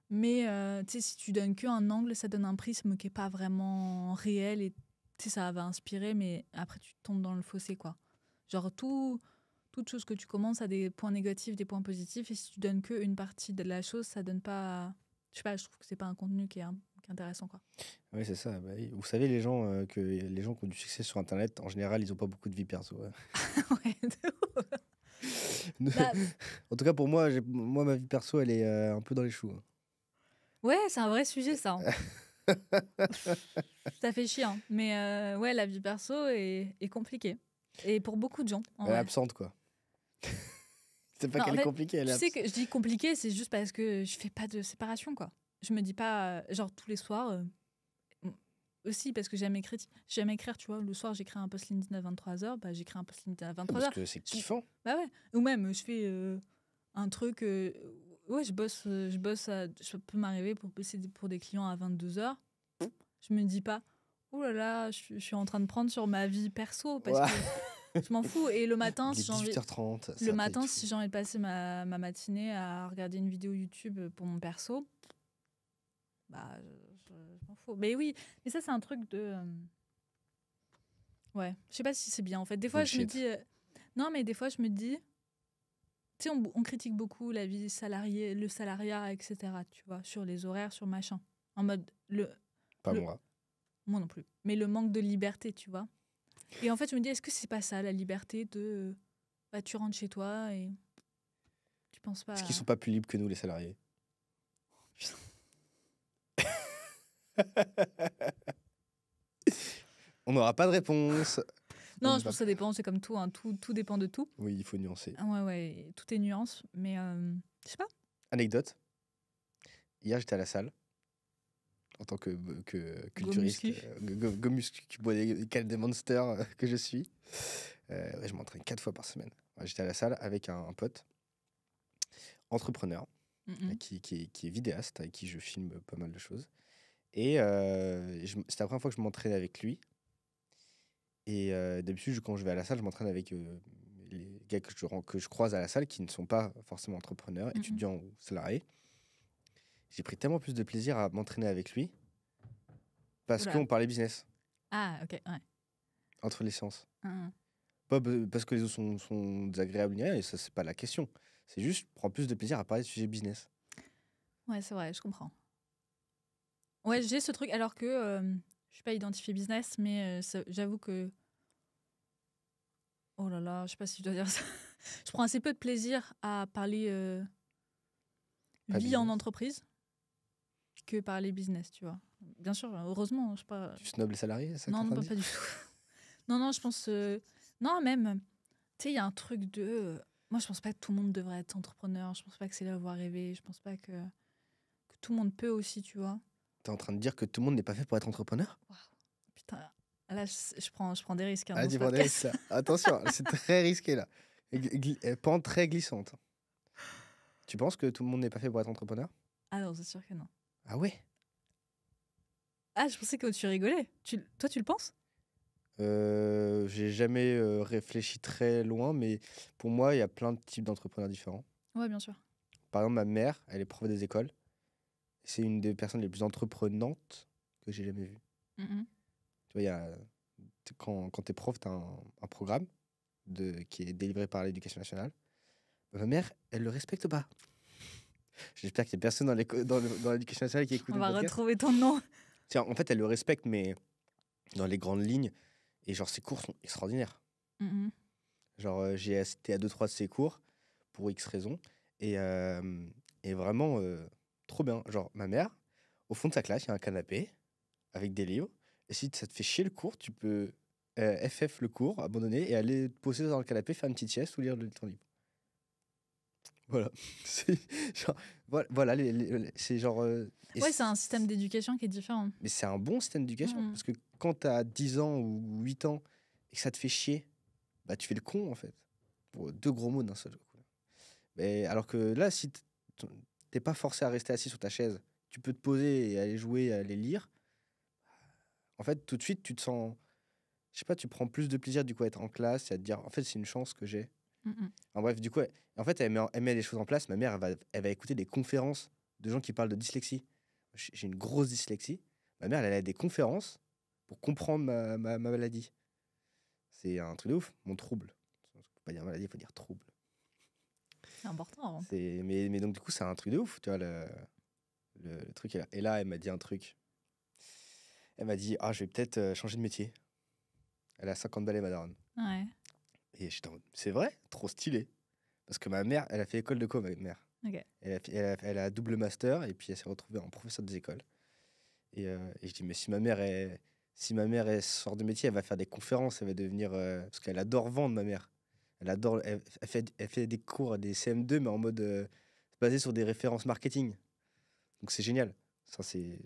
mais tu sais, si tu donnes qu'un angle, ça donne un prisme qui n'est pas vraiment réel et tu sais, ça va inspirer, mais après, tu tombes dans le fossé, quoi. Genre, toute chose que tu commences a des points négatifs, des points positifs, et si tu donnes qu'une partie de la chose, ça donne pas. Je sais pas, je trouve que c'est pas un contenu qui est intéressant, quoi. Oui, c'est ça. Bah oui. Vous savez, les gens qui ont du succès sur Internet, en général, ils n'ont pas beaucoup de vie perso. Ouais. Ouais, de ouf. Bah, En tout cas, pour moi, ma vie perso, elle est un peu dans les choux. Hein. ouais, c'est un vrai sujet, ça. Hein. Ça fait chier, hein. Mais ouais, la vie perso est compliquée. Et pour beaucoup de gens, en Elle est vrai. absente, quoi. C'est pas Non, en qu'elle est fait, compliquée, elle tu est sais absente. que je dis compliqué, c'est juste parce que je fais pas de séparation, quoi. Je me dis pas, genre, tous les soirs, aussi parce que j'aime écrire, tu vois. Le soir, j'écris un post LinkedIn à 23h, bah, j'écris un post LinkedIn à Parce 23h. que c'est kiffant. Bah ouais. Ou même, je fais un truc. Ouais, je bosse ça peut m'arriver pour bosser pour des clients à 22h. Je me dis pas, oh là là, je suis en train de prendre sur ma vie perso parce Ouais. que Je m'en fous. Et le matin, Il est si j'ai envie, 18h30. ça le va pas matin, du tout. si j'ai envie de passer ma matinée à regarder une vidéo YouTube pour mon perso, bah, je m'en fous. Mais oui, mais ça, c'est un truc de. Ouais, je sais pas si c'est bien en fait. Des fois, je me Bullshit. dis. Non, mais des fois, je me dis. Tu sais, on critique beaucoup la vie salariée, le salariat, etc. Tu vois, sur les horaires, sur machin. En mode. Pas Le, moi. moi non plus. Mais le manque de liberté, tu vois. Et en fait, je me dis, est-ce que c'est pas ça, la liberté de. Bah, tu rentres chez toi et. Tu penses pas Est-ce à. qu'ils sont pas plus libres que nous, les salariés? On n'aura pas de réponse. On Non, ne je va pense que ça dépend, c'est comme tout, hein. Tout dépend de tout. Oui, il faut nuancer. Ah ouais, ouais, tout est nuance, mais je sais pas. Anecdote. Hier, j'étais à la salle en tant que Go culturiste, muscu. go muscu qui boit des canettes des Monster que je suis. Ouais, je m'entraîne 4 fois par semaine. Ouais, j'étais à la salle avec un pote, entrepreneur, Mhm. qui est vidéaste, avec qui je filme pas mal de choses. Et c'était la première fois que je m'entraînais avec lui. Et d'habitude, quand je vais à la salle, je m'entraîne avec les gars que je croise à la salle qui ne sont pas forcément entrepreneurs, Mhm. étudiants ou salariés. J'ai pris tellement plus de plaisir à m'entraîner avec lui parce Oula. qu'on parlait business Ah, ok, ouais. entre les séances. Mhm. Pas parce que les autres sont désagréables, ni rien, et ça, c'est pas la question. C'est juste prendre plus de plaisir à parler de sujets business. Ouais, c'est vrai, je comprends. Ouais, j'ai ce truc, alors que je suis pas identifiée business, mais j'avoue que. Oh là là, je sais pas si je dois dire ça. Je prends assez peu de plaisir à parler Pas vie en business. entreprise que parler business, tu vois. Bien sûr, heureusement, je sais pas. Tu snobs les salariés, c'est ça que t'es Non, en non, train de pas dire? du tout. Non, non, je pense. Non, même. Tu sais, il y a un truc de. Moi, je pense pas que tout le monde devrait être entrepreneur. Je pense pas que c'est la voie rêvée. Je pense pas que tout le monde peut aussi, tu vois. T'es en train de dire que tout le monde n'est pas fait pour être entrepreneur? Putain, là, je prends des risques hein, Ah, dans tu ce prends des risques, podcast. là. Attention, c'est très risqué, là. Pente très glissante. Tu penses que tout le monde n'est pas fait pour être entrepreneur? Ah non, c'est sûr que non. Ah ouais? Ah, je pensais que tu rigolais. Toi, tu le penses? J'ai jamais réfléchi très loin, mais pour moi, il y a plein de types d'entrepreneurs différents. Ouais, bien sûr. Par exemple, ma mère, elle est prof des écoles. C'est une des personnes les plus entreprenantes que j'ai jamais vues. Mhm. Tu vois, quand tu es prof, tu as un programme qui est délivré par l'éducation nationale. Ma mère, elle le respecte pas. J'espère qu'il y a personne dans l'éducation nationale qui écoute On le va podcast. retrouver ton nom. Tiens, en fait, elle le respecte, mais dans les grandes lignes. Et genre, ses cours sont extraordinaires. Mhm. Genre, j'ai assisté à 2-3 de ses cours pour X raisons. Et, et vraiment, trop bien. Genre, ma mère, au fond de sa classe, il y a un canapé avec des livres. Et si ça te fait chier le cours, tu peux FF le cours, abandonner et aller te poser dans le canapé, faire une petite sieste ou lire le temps libre. Voilà. C'est genre, voilà c'est genre. Et Ouais, c'est un système d'éducation qui est différent. mais c'est un bon système d'éducation. Mhm. Parce que quand tu as 10 ans ou 8 ans et que ça te fait chier, bah tu fais le con en fait. Pour deux gros mots d'un seul coup. Mais alors que là, si t'es pas forcé à rester assis sur ta chaise, tu peux te poser et aller jouer, aller lire. En fait, tout de suite, tu te sens. Je sais pas, tu prends plus de plaisir du coup à être en classe et à te dire, en fait, c'est une chance que j'ai. Mhm. En bref, du coup, en fait, elle met des choses en place. Ma mère, elle va écouter des conférences de gens qui parlent de dyslexie. J'ai une grosse dyslexie. Ma mère, elle a des conférences pour comprendre ma maladie. C'est un truc de ouf, mon trouble. Il faut pas dire maladie, il faut dire trouble. C'est important. Hein. Mais donc, du coup, c'est un truc de ouf, tu vois, le truc est là. Et là, elle m'a dit un truc. Elle m'a dit, ah, je vais peut-être changer de métier. Elle a 50 balais, ma daronne. Ouais. Et j'étais en mode, c'est vrai? Trop stylé. Parce que ma mère, elle a fait école de co, ma mère. Ok. Elle a double master et puis elle s'est retrouvée en professeur des écoles. Et je dis, mais si ma mère elle sort de métier, elle va faire des conférences, elle va devenir. Parce qu'elle adore vendre, ma mère. Elle fait des cours, des CM2, mais en mode basé sur des références marketing. Donc c'est génial. Ça, c'est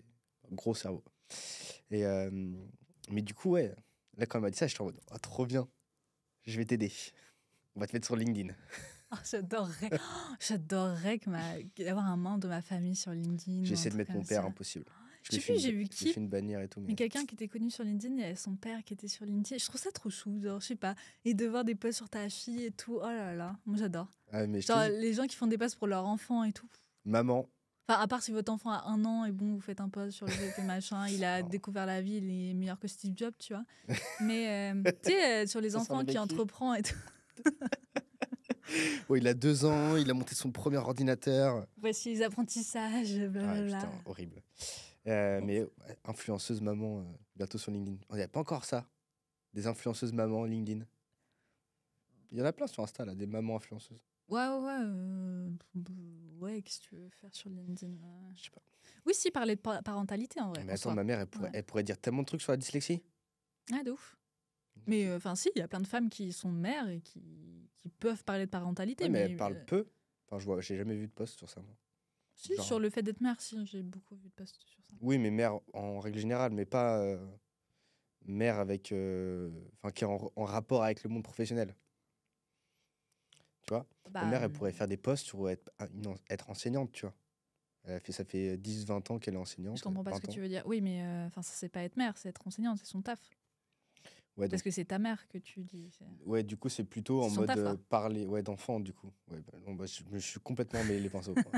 un gros cerveau. Et, mais du coup, ouais, là, quand elle m'a dit ça, j'étais en mode, oh, trop bien. Je vais t'aider. On va te mettre sur LinkedIn. Oh, j'adorerais d'avoir un membre de ma famille sur LinkedIn. J'ai ou un essayé de truc mettre mon comme père, ça. impossible. Je sais plus, j'ai vu Je lui qui, fais une bannière et tout. mais quelqu'un qui était connu sur LinkedIn, il y avait son père qui était sur LinkedIn. Je trouve ça trop chou, genre, je sais pas. Et de voir des posts sur ta fille et tout, oh là là, moi j'adore. Ah, mais je Genre, te dis, les gens qui font des posts pour leur enfant et tout. maman. Enfin, à part si votre enfant a 1 an et bon, vous faites un post sur le fait que machin, il a Non. découvert la vie, il est meilleur que Steve Jobs, tu vois. Mais tu sais, sur les Ça sent le enfants qui vécu. entreprend et tout. Ouais, il a 2 ans, il a monté son premier ordinateur. Voici les apprentissages, Ah, blablabla. putain, horrible. Mais ouais, influenceuse maman, bientôt sur LinkedIn. Il n'y a pas encore ça. Des influenceuses mamans LinkedIn. Il y en a plein sur Insta, là, des mamans influenceuses. Ouais, qu'est-ce que tu veux faire sur LinkedIn Je sais pas. Oui, si, parler de parentalité en vrai. Mais en attends, soi. ma mère, Ouais. elle pourrait dire tellement de trucs sur la dyslexie. Ah, de ouf. Mais enfin, si, il y a plein de femmes qui sont mères et qui peuvent parler de parentalité. Ouais, mais elle parle peu. Enfin, j'ai jamais vu de post sur ça, moi. Si, genre- sur le fait d'être mère, si, j'ai beaucoup vu de posts sur ça. Oui, mais mère en règle générale, mais pas mère avec. Enfin, qui est en rapport avec le monde professionnel. Tu vois? Ma mère, elle pourrait faire des posts sur être enseignante, tu vois. Ça fait 10-20 ans qu'elle est enseignante. Je comprends pas ce que 20 ans. tu veux dire. Oui, mais enfin, ça, c'est pas être mère, c'est être enseignante, c'est son taf. Ouais, Parce donc, que c'est ta mère que tu dis. ouais, du coup, c'est plutôt en C'est son mode taf, quoi. parler d'enfant, du coup. Ouais, bah, non, bah, je me suis complètement mêlé les pinceaux, quoi.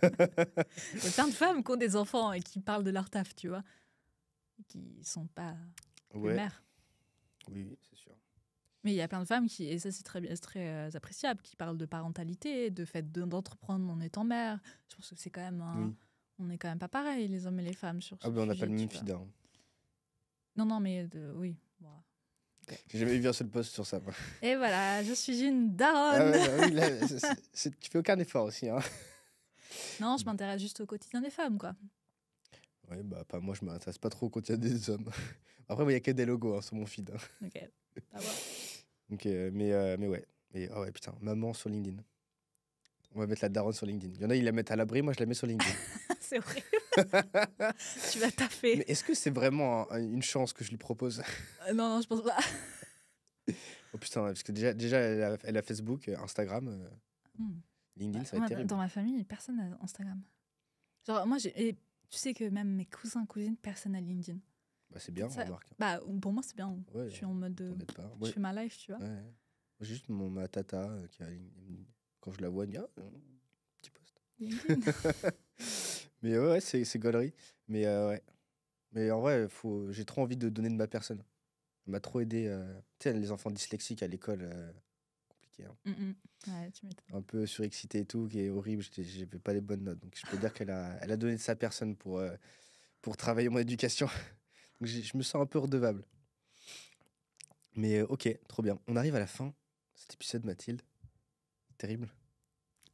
Il y a plein de femmes qui ont des enfants et qui parlent de leur taf, tu vois. Qui sont pas que Ouais, mères. oui, c'est sûr. Mais il y a plein de femmes qui, et ça c'est très appréciable, qui parlent de parentalité, de fait d'entreprendre en étant mère. Je pense que c'est quand même Oui. on n'est quand même pas pareil, les hommes et les femmes, sur ce Ah, bah, on n'a pas sujet, le même tu vois. feed, hein. Non, mais oui. Bon. J'ai jamais vu un seul post sur ça, moi. Et voilà, je suis une Ah daronne. ouais, bah oui, là, tu fais aucun effort aussi, hein. Non, je m'intéresse juste au quotidien des femmes, quoi. Ouais, bah, pas moi, je m'intéresse pas trop au quotidien des hommes. Après, il y a que des logos hein, sur mon feed, hein. Ok. À voir. Donc, mais ouais. Mais, oh ouais, putain, maman sur LinkedIn. On va mettre la daronne sur LinkedIn. Il y en a, ils la mettent à l'abri, moi, je la mets sur LinkedIn. C'est horrible. Tu vas taffer. Mais est-ce que c'est vraiment une chance que je lui propose? Non, je pense pas. Oh putain, parce que déjà elle a Facebook, Instagram, Hmm. LinkedIn, ça va Moi, être terrible. dans ma famille, personne n'a Instagram. Genre, moi, et tu sais que même mes cousins, cousines, personne n'a LinkedIn. Bah, c'est bien, Ça- remarque. Bah, pour moi, c'est bien. Ouais, Je suis en mode. t'embête pas. Je Ouais, fais ma life, tu vois. ouais. Moi, j'ai juste ma tata qui a LinkedIn. Quand je la vois, elle me dit ah, petit post. LinkedIn. Mais ouais, c'est gaulerie. Mais ouais. Mais en vrai, j'ai trop envie de donner de ma personne. Elle m'a trop aidé. Tu sais, les enfants dyslexiques à l'école, compliqué, hein. Ouais, tu m'étonnes. Un peu surexcité et tout, qui est horrible. J'avais pas les bonnes notes. Donc je peux dire qu'elle a donné de sa personne pour travailler mon éducation. Donc je me sens un peu redevable. Mais ok, trop bien. On arrive à la fin de cet épisode, Mathilde. Terrible.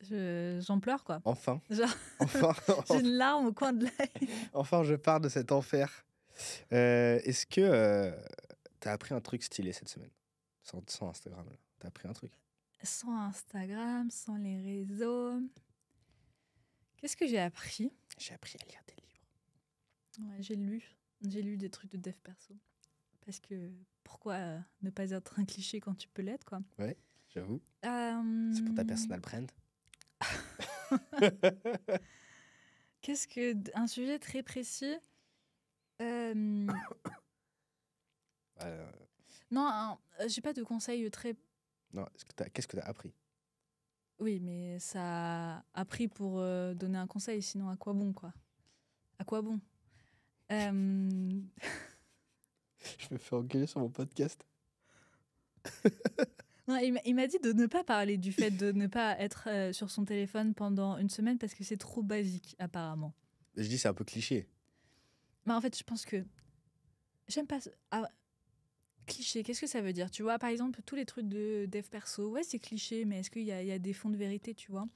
J'en pleure, quoi. Enfin, Genre, enfin, j'ai une larme au coin de l'œil. enfin, je pars de cet enfer. Est-ce que t'as appris un truc stylé cette semaine? Sans Instagram, là. T'as appris un truc? Sans Instagram, sans les réseaux. Qu'est-ce que j'ai appris? J'ai appris à lire des livres. Ouais, j'ai lu des trucs de dev perso. Parce que pourquoi ne pas être un cliché quand tu peux l'être, quoi. J'avoue. C'est pour ta personal brand. Un sujet très précis. Non, j'ai pas de conseils très. Non, qu'est-ce que t'as appris? Oui, mais ça a appris pour donner un conseil, sinon à quoi bon, quoi? À quoi bon? Je me fais engueuler sur mon podcast. Non, il m'a dit de ne pas parler du fait de ne pas être sur son téléphone pendant une semaine parce que c'est trop basique, apparemment. Je dis c'est un peu cliché. Mais en fait, je pense que j'aime pas. Cliché, qu'est-ce que ça veut dire? Tu vois, par exemple, tous les trucs de dev perso, ouais, c'est cliché, mais est-ce qu'il y a des fonds de vérité, tu vois?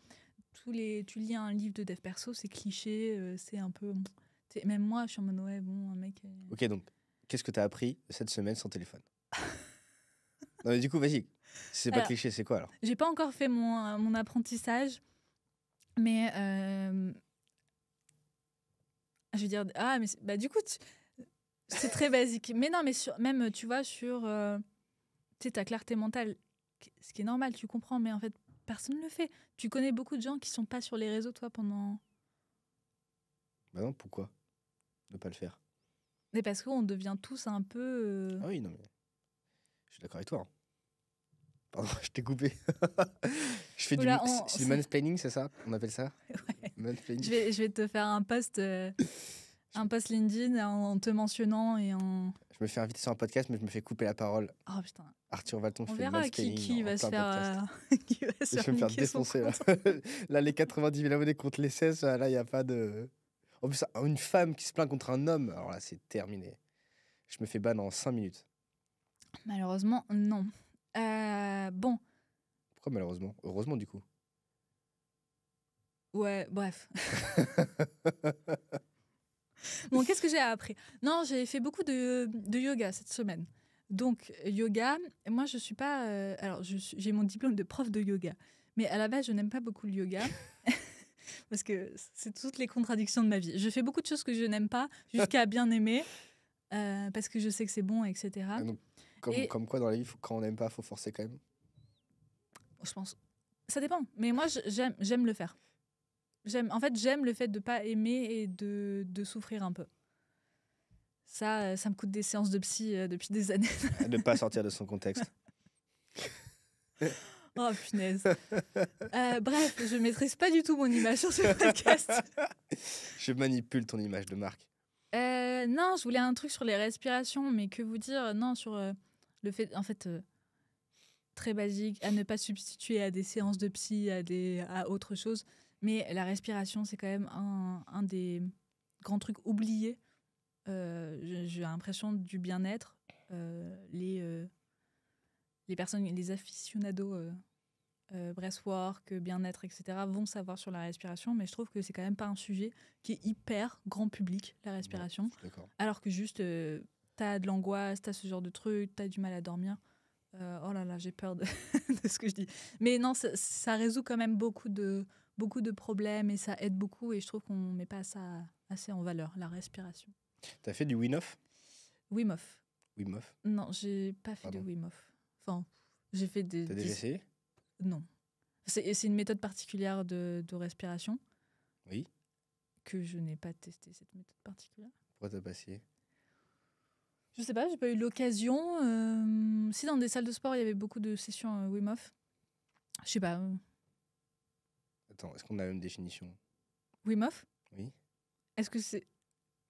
Tu lis un livre de dev perso, c'est cliché, c'est un peu. Même moi, je suis en mode, ouais, bon, un mec. Ok, donc, qu'est-ce que t'as appris cette semaine sans téléphone? Non, mais du coup, vas-y. Si c'est pas Alors, cliché, c'est quoi alors? J'ai pas encore fait mon apprentissage, mais je veux dire, mais bah, du coup, c'est très basique. Mais non, mais même, tu vois, sur tu sais, ta clarté mentale, ce qui est normal, tu comprends, mais en fait, personne ne le fait. Tu connais beaucoup de gens qui sont pas sur les réseaux, toi, pendant. Bah non, pourquoi? ne pas le faire. Mais parce qu'on devient tous un peu. Ah oui, non, mais je suis d'accord avec toi. Hein. Pardon, je t'ai coupé. Je fais Oula, c'est du mansplaining, c'est ça? On appelle ça? Ouais. Mansplaining. Je vais te faire un post LinkedIn en te mentionnant et en. Je me fais inviter sur un podcast, mais je me fais couper la parole. Oh putain. Arthur Valton On fait verra mansplaining qui en va se plein podcast. faire. Qui va se Je vais me faire niquer son défoncer là. compte. Là, les 90 000 abonnés contre les 16, là, il n'y a pas de. En plus, une femme qui se plaint contre un homme, alors là, c'est terminé. Je me fais ban en 5 minutes. Malheureusement, non. Bon, Pourquoi malheureusement? Heureusement, du coup. ouais, bref. Bon, qu'est-ce que j'ai appris? Non, j'ai fait beaucoup de yoga cette semaine. Donc, yoga, moi, je suis pas. Alors, j'ai mon diplôme de prof de yoga. Mais à la base, je n'aime pas beaucoup le yoga. Parce que c'est toutes les contradictions de ma vie. Je fais beaucoup de choses que je n'aime pas, jusqu'à bien aimer. Parce que je sais que c'est bon, etc. Ah, donc, Et- comme quoi dans la vie, quand on n'aime pas, il faut forcer quand même. Je pense. Ça dépend. Mais moi, j'aime le faire. En fait, j'aime le fait de pas aimer et de souffrir un peu. Ça me coûte des séances de psy depuis des années. Ne pas sortir de son contexte. Oh punaise. Bref, je maîtrise pas du tout mon image sur ce podcast. Je manipule ton image de marque. Non, je voulais un truc sur les respirations, mais que vous dire? Non, sur le fait, en fait, très basique, à ne pas substituer à des séances de psy, à autre chose. Mais la respiration, c'est quand même un des grands trucs oubliés. J'ai l'impression du bien-être. Les personnes, les aficionados breathwork, bien-être, etc., vont savoir sur la respiration, mais je trouve que c'est quand même pas un sujet qui est hyper grand public, la respiration. Non, je suis d'accord. Alors que juste, t'as de l'angoisse, t'as ce genre de truc, t'as du mal à dormir. Oh là là, j'ai peur de, de ce que je dis. Mais non, ça résout quand même beaucoup de problèmes et ça aide beaucoup et je trouve qu'on met pas ça assez en valeur, la respiration. T'as fait du Wim Hof? Wim Hof. Wim Hof. Non, j'ai pas fait Pardon. de Wim Hof. Enfin, j'ai fait des... T'as déjà essayé? Non. C'est une méthode particulière de respiration Oui. que je n'ai pas testé, cette méthode particulière. Pourquoi t'as pas essayé? Je sais pas, j'ai pas eu l'occasion. Si dans des salles de sport, il y avait beaucoup de sessions Wim Hof. Je sais pas. Attends, est-ce qu'on a la même définition? Wim Hof? Oui. Est-ce que c'est...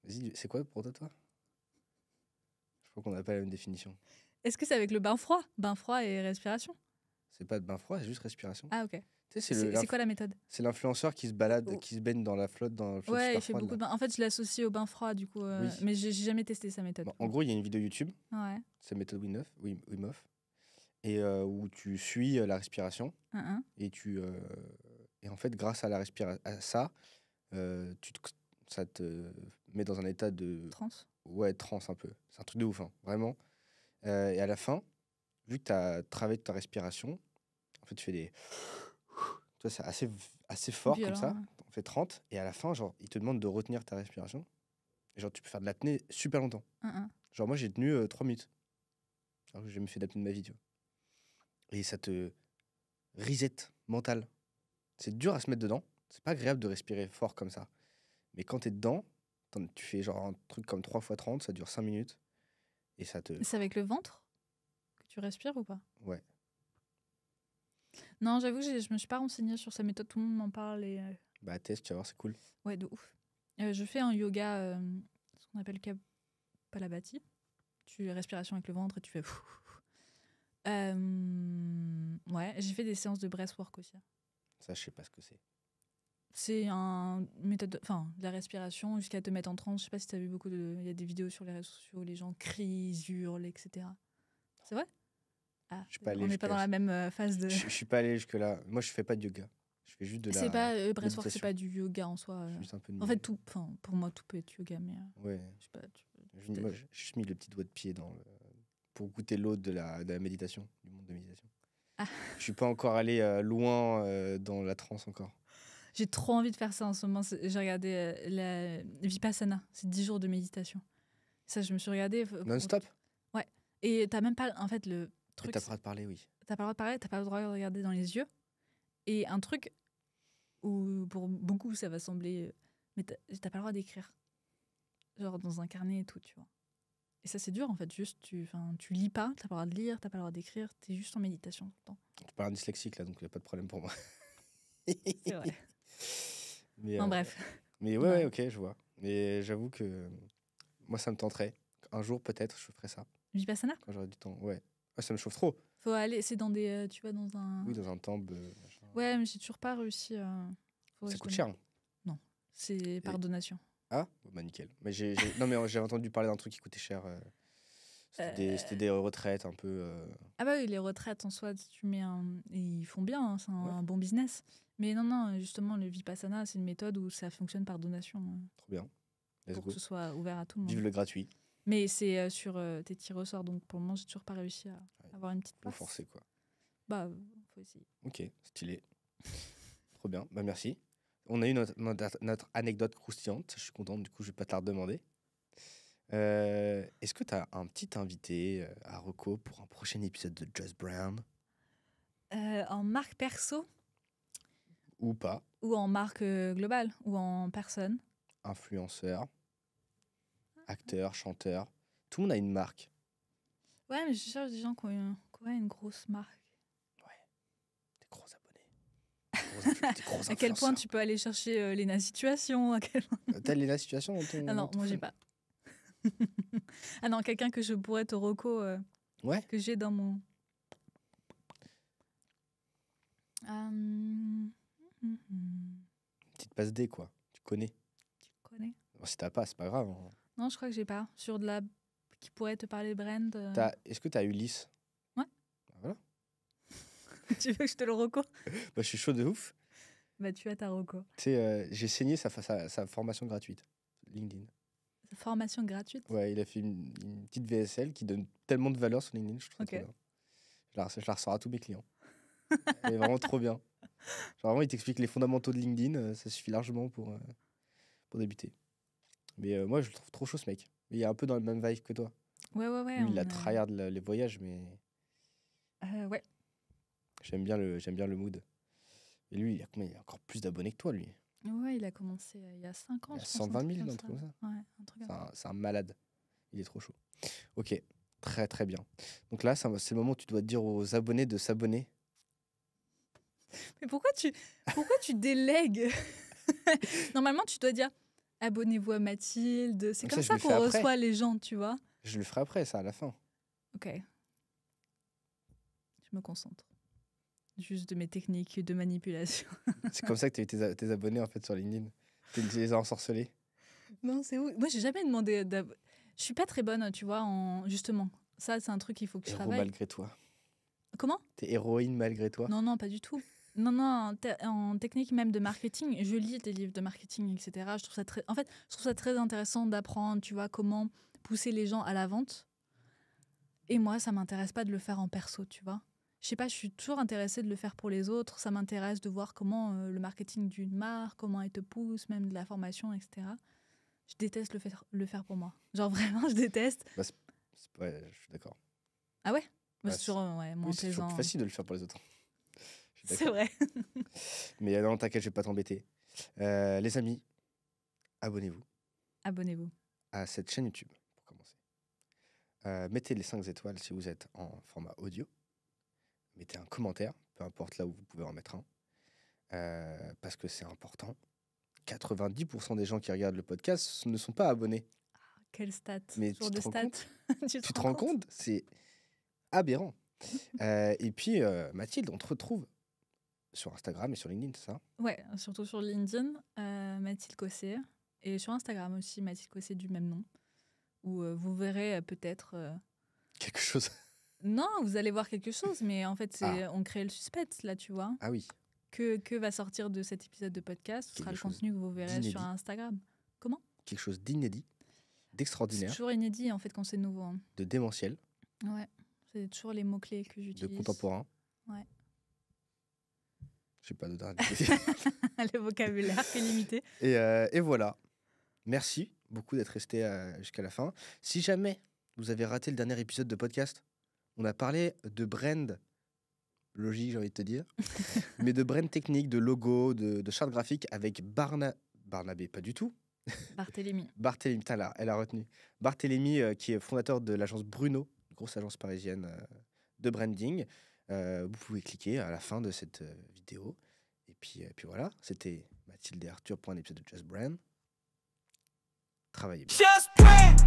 Vas-y, c'est quoi pour toi? Je crois qu'on n'a pas la même définition. Est-ce que c'est avec le bain froid? Bain froid et respiration? C'est pas de bain froid, c'est juste respiration. Ah, ok. Tu sais, C'est quoi la méthode? c'est l'influenceur qui se balade, Oh. qui se baigne dans la flotte, dans la flotte Ouais, super il fait froide, beaucoup de là. bain. En fait, je l'associe au bain froid, du coup. Oui. Mais j'ai jamais testé sa méthode. Bon, en gros, il y a une vidéo YouTube, Ouais. c'est méthode Wim Hof, et où tu suis la respiration, et et en fait, grâce à la respiration, à ça, ça te met dans un état de Transe. ouais, transe un peu. C'est un truc de ouf, hein, vraiment. Et à la fin, vu que tu as travaillé ta respiration, en fait, tu fais des. Tu vois, c'est assez fort Violent, comme ça. ouais. On fait 30, et à la fin, genre, il te demande de retenir ta respiration. Et genre, tu peux faire de l'apnée super longtemps. Genre, moi, j'ai tenu 3 minutes. Alors que j'ai jamais fait d'apnée de ma vie, tu vois. Et ça te reset mental. C'est dur à se mettre dedans. C'est pas agréable de respirer fort comme ça. Mais quand t'es dedans, tu fais genre un truc comme 3 x 30, ça dure 5 minutes. Et ça te. C'est avec le ventre que tu respires ou pas? Ouais. Non, j'avoue que je me suis pas renseignée sur sa méthode. Tout le monde m'en parle et Bah, teste, tu vas voir, c'est cool. ouais, de ouf. Je fais un yoga, ce qu'on appelle Kapalabhati. Tu respiration avec le ventre et tu fais. Ouais, j'ai fait des séances de breathwork aussi. Ça, je sais pas ce que c'est. C'est un méthode, de la respiration jusqu'à te mettre en transe. Je sais pas si tu as vu il y a des vidéos sur les réseaux sociaux, les gens crient, hurlent, etc. C'est vrai? Ah, Je suis pas allé on n'est pas dans la même phase de. Je suis pas allé jusque-là. Moi, je fais pas de yoga. Je fais juste de la. C'est pas breathwork, c'est méditation. pas du yoga en soi. Juste un peu de En fait, pour moi, tout peut être yoga, mais Ouais. je sais pas. Moi, j'ai juste mis le petit doigt de pied pour goûter l'eau de la méditation, du monde de méditation. Ah. Je suis pas encore allé loin dans la transe encore. J'ai trop envie de faire ça en ce moment. J'ai regardé la Vipassana, c'est 10 jours de méditation. Ça, je me suis regardée. Non-stop? Ouais. Et t'as même pas. En fait, le Et truc. t'as pas le droit de parler, oui. T'as pas le droit de parler, t'as pas le droit de regarder dans les yeux. Et un truc où pour beaucoup ça va sembler. Mais t'as pas le droit d'écrire. genre dans un carnet et tout, tu vois. Et ça, c'est dur, en fait. Juste, tu lis pas, t'as pas le droit de lire, t'as pas le droit d'écrire, t'es juste en méditation tout le temps. Je parle un dyslexique là, donc il n'y a pas de problème pour moi. C'est vrai. Mais, Enfin, bref. mais ouais, ok, je vois. Mais j'avoue que moi, ça me tenterait. Un jour, peut-être, je ferai ça. Vipassana? Quand j'aurai du temps. Ouais. Ah, ça me chauffe trop. Faut aller, c'est dans des. Tu vois, dans un. Oui, dans un temple. Machin. Ouais, mais j'ai toujours pas réussi. Ça coûte cher. Hein. Non, c'est par donation. Ah, bah nickel. Mais non, mais j'ai entendu parler d'un truc qui coûtait cher. C'était des retraites un peu. Ah bah oui, les retraites en soi, tu mets ils font bien, hein, c'est un bon business. Mais non, justement, le Vipassana, c'est une méthode où ça fonctionne par donation. Trop bien. Let's pour go. que ce soit ouvert à tout le monde. Vive le gratuit. Mais c'est sur tes petits ressorts, donc pour le moment, j'ai toujours pas réussi à avoir une petite place. Faut forcer, quoi. Bah, faut essayer. Ok, stylé. Trop bien, bah merci. On a eu notre anecdote croustillante, je suis content, du coup je vais pas te la redemander. Est-ce que tu as un petit invité à reco pour un prochain épisode de Just Brown? En marque perso? Ou pas? Ou en marque globale? Ou en personne? Influenceur, acteur, chanteur. Tout le monde a une marque. Ouais, mais je cherche des gens qui ont une grosse marque. Ouais, des gros abonnés. Des gros à quel point tu peux aller chercher Léna Situation? T'as Léna Situation dans ton... Ah non, moi j'ai pas. Ah non, quelqu'un que je pourrais te reco, ouais. que j'ai dans mon... Petite passe D, quoi. Tu connais. Tu connais? Bon, si t'as pas, c'est pas grave. Hein. Non, je crois que j'ai pas. Sur de la... qui pourrait te parler de brand. Est-ce que t'as Ulysse? Ouais. Bah, voilà. Tu veux que je te le reco? Bah, je suis chaud de ouf. Bah, tu as ta reco. Tu sais, j'ai saigné sa formation gratuite. LinkedIn. Sa formation gratuite? Ouais, il a fait une petite VSL qui donne tellement de valeur sur LinkedIn, je trouve ça trop bien. Je la ressors à tous mes clients. Elle est vraiment trop bien. Genre vraiment, il t'explique les fondamentaux de LinkedIn, ça suffit largement pour débuter. Mais moi, je le trouve trop chaud, ce mec. Il est un peu dans le même vibe que toi. Ouais. Lui, il a tryhard les voyages, mais... ouais. J'aime bien le mood. Et lui, il a encore plus d'abonnés que toi, lui. Ouais, il a commencé il y a 5 ans. Il a 120 000, un truc comme ça. Ouais, un truc comme ça. C'est un malade. Il est trop chaud. Ok, très très bien. Donc là, c'est le moment où tu dois dire aux abonnés de s'abonner. Mais pourquoi tu délègues? Normalement, tu dois dire abonnez-vous à Mathilde. C'est comme ça qu'on reçoit les gens, tu vois. Je le ferai après, ça, à la fin. Ok. Je me concentre. Juste de mes techniques de manipulation. C'est comme ça que tu as eu tes abonnés, en fait, sur LinkedIn. Tu les as ensorcelés. Non, c'est où? Moi, j'ai jamais demandé Je suis pas très bonne, tu vois, justement. Ça, c'est un truc qu'il faut que je travaille. Malgré toi. Comment? T'es héroïne malgré toi? Non, pas du tout. Non, en technique même de marketing, je lis des livres de marketing, etc. Je trouve ça très intéressant d'apprendre, tu vois, comment pousser les gens à la vente. Et moi, ça m'intéresse pas de le faire en perso, tu vois. Je sais pas, je suis toujours intéressée de le faire pour les autres. Ça m'intéresse de voir comment le marketing d'une marque, comment elle te pousse, même de la formation, etc. Je déteste le faire pour moi. Genre vraiment, je déteste. Ouais, je suis d'accord. Ah ouais? C'est toujours moins plaisant. C'est toujours plus facile de le faire pour les autres. C'est vrai. Mais non, t'inquiète, je vais pas t'embêter. Les amis, abonnez-vous. Abonnez-vous à cette chaîne YouTube, pour commencer. Mettez les 5 étoiles si vous êtes en format audio. Mettez un commentaire, peu importe là où vous pouvez en mettre un. Parce que c'est important. 90% des gens qui regardent le podcast ne sont pas abonnés. Ah, quelle stat? Mais tu te rends compte? C'est aberrant. Et puis, Mathilde, on te retrouve sur Instagram et sur LinkedIn, c'est ça? Ouais, surtout sur LinkedIn, Mathilde Cossé. Et sur Instagram aussi, Mathilde Cossé du même nom. Où vous verrez peut-être... quelque chose. Non, vous allez voir quelque chose, mais en fait, on crée le suspense, là, tu vois. Ah oui. Que va sortir de cet épisode de podcast? Ce sera le contenu que vous verrez sur Instagram. Comment? Quelque chose d'inédit, d'extraordinaire. C'est toujours inédit, en fait, quand c'est nouveau. Hein. De démentiel. Ouais, c'est toujours les mots-clés que j'utilise. De contemporain. Ouais. Je sais pas d'autres. Le vocabulaire est limité. Et voilà. Merci beaucoup d'être resté jusqu'à la fin. Si jamais vous avez raté le dernier épisode de podcast, on a parlé de brand logique, j'ai envie de te dire, mais de brand technique, de logo, de charte graphique avec Barnabé, pas du tout. Barthélemy. Barthélemy, putain, elle a retenu. Barthélemy, qui est fondateur de l'agence Bruno, une grosse agence parisienne de branding. Vous pouvez cliquer à la fin de cette vidéo. Et puis voilà, c'était Mathilde et Arthur pour un épisode de Just Brand. Travaillez bien. Just Brand.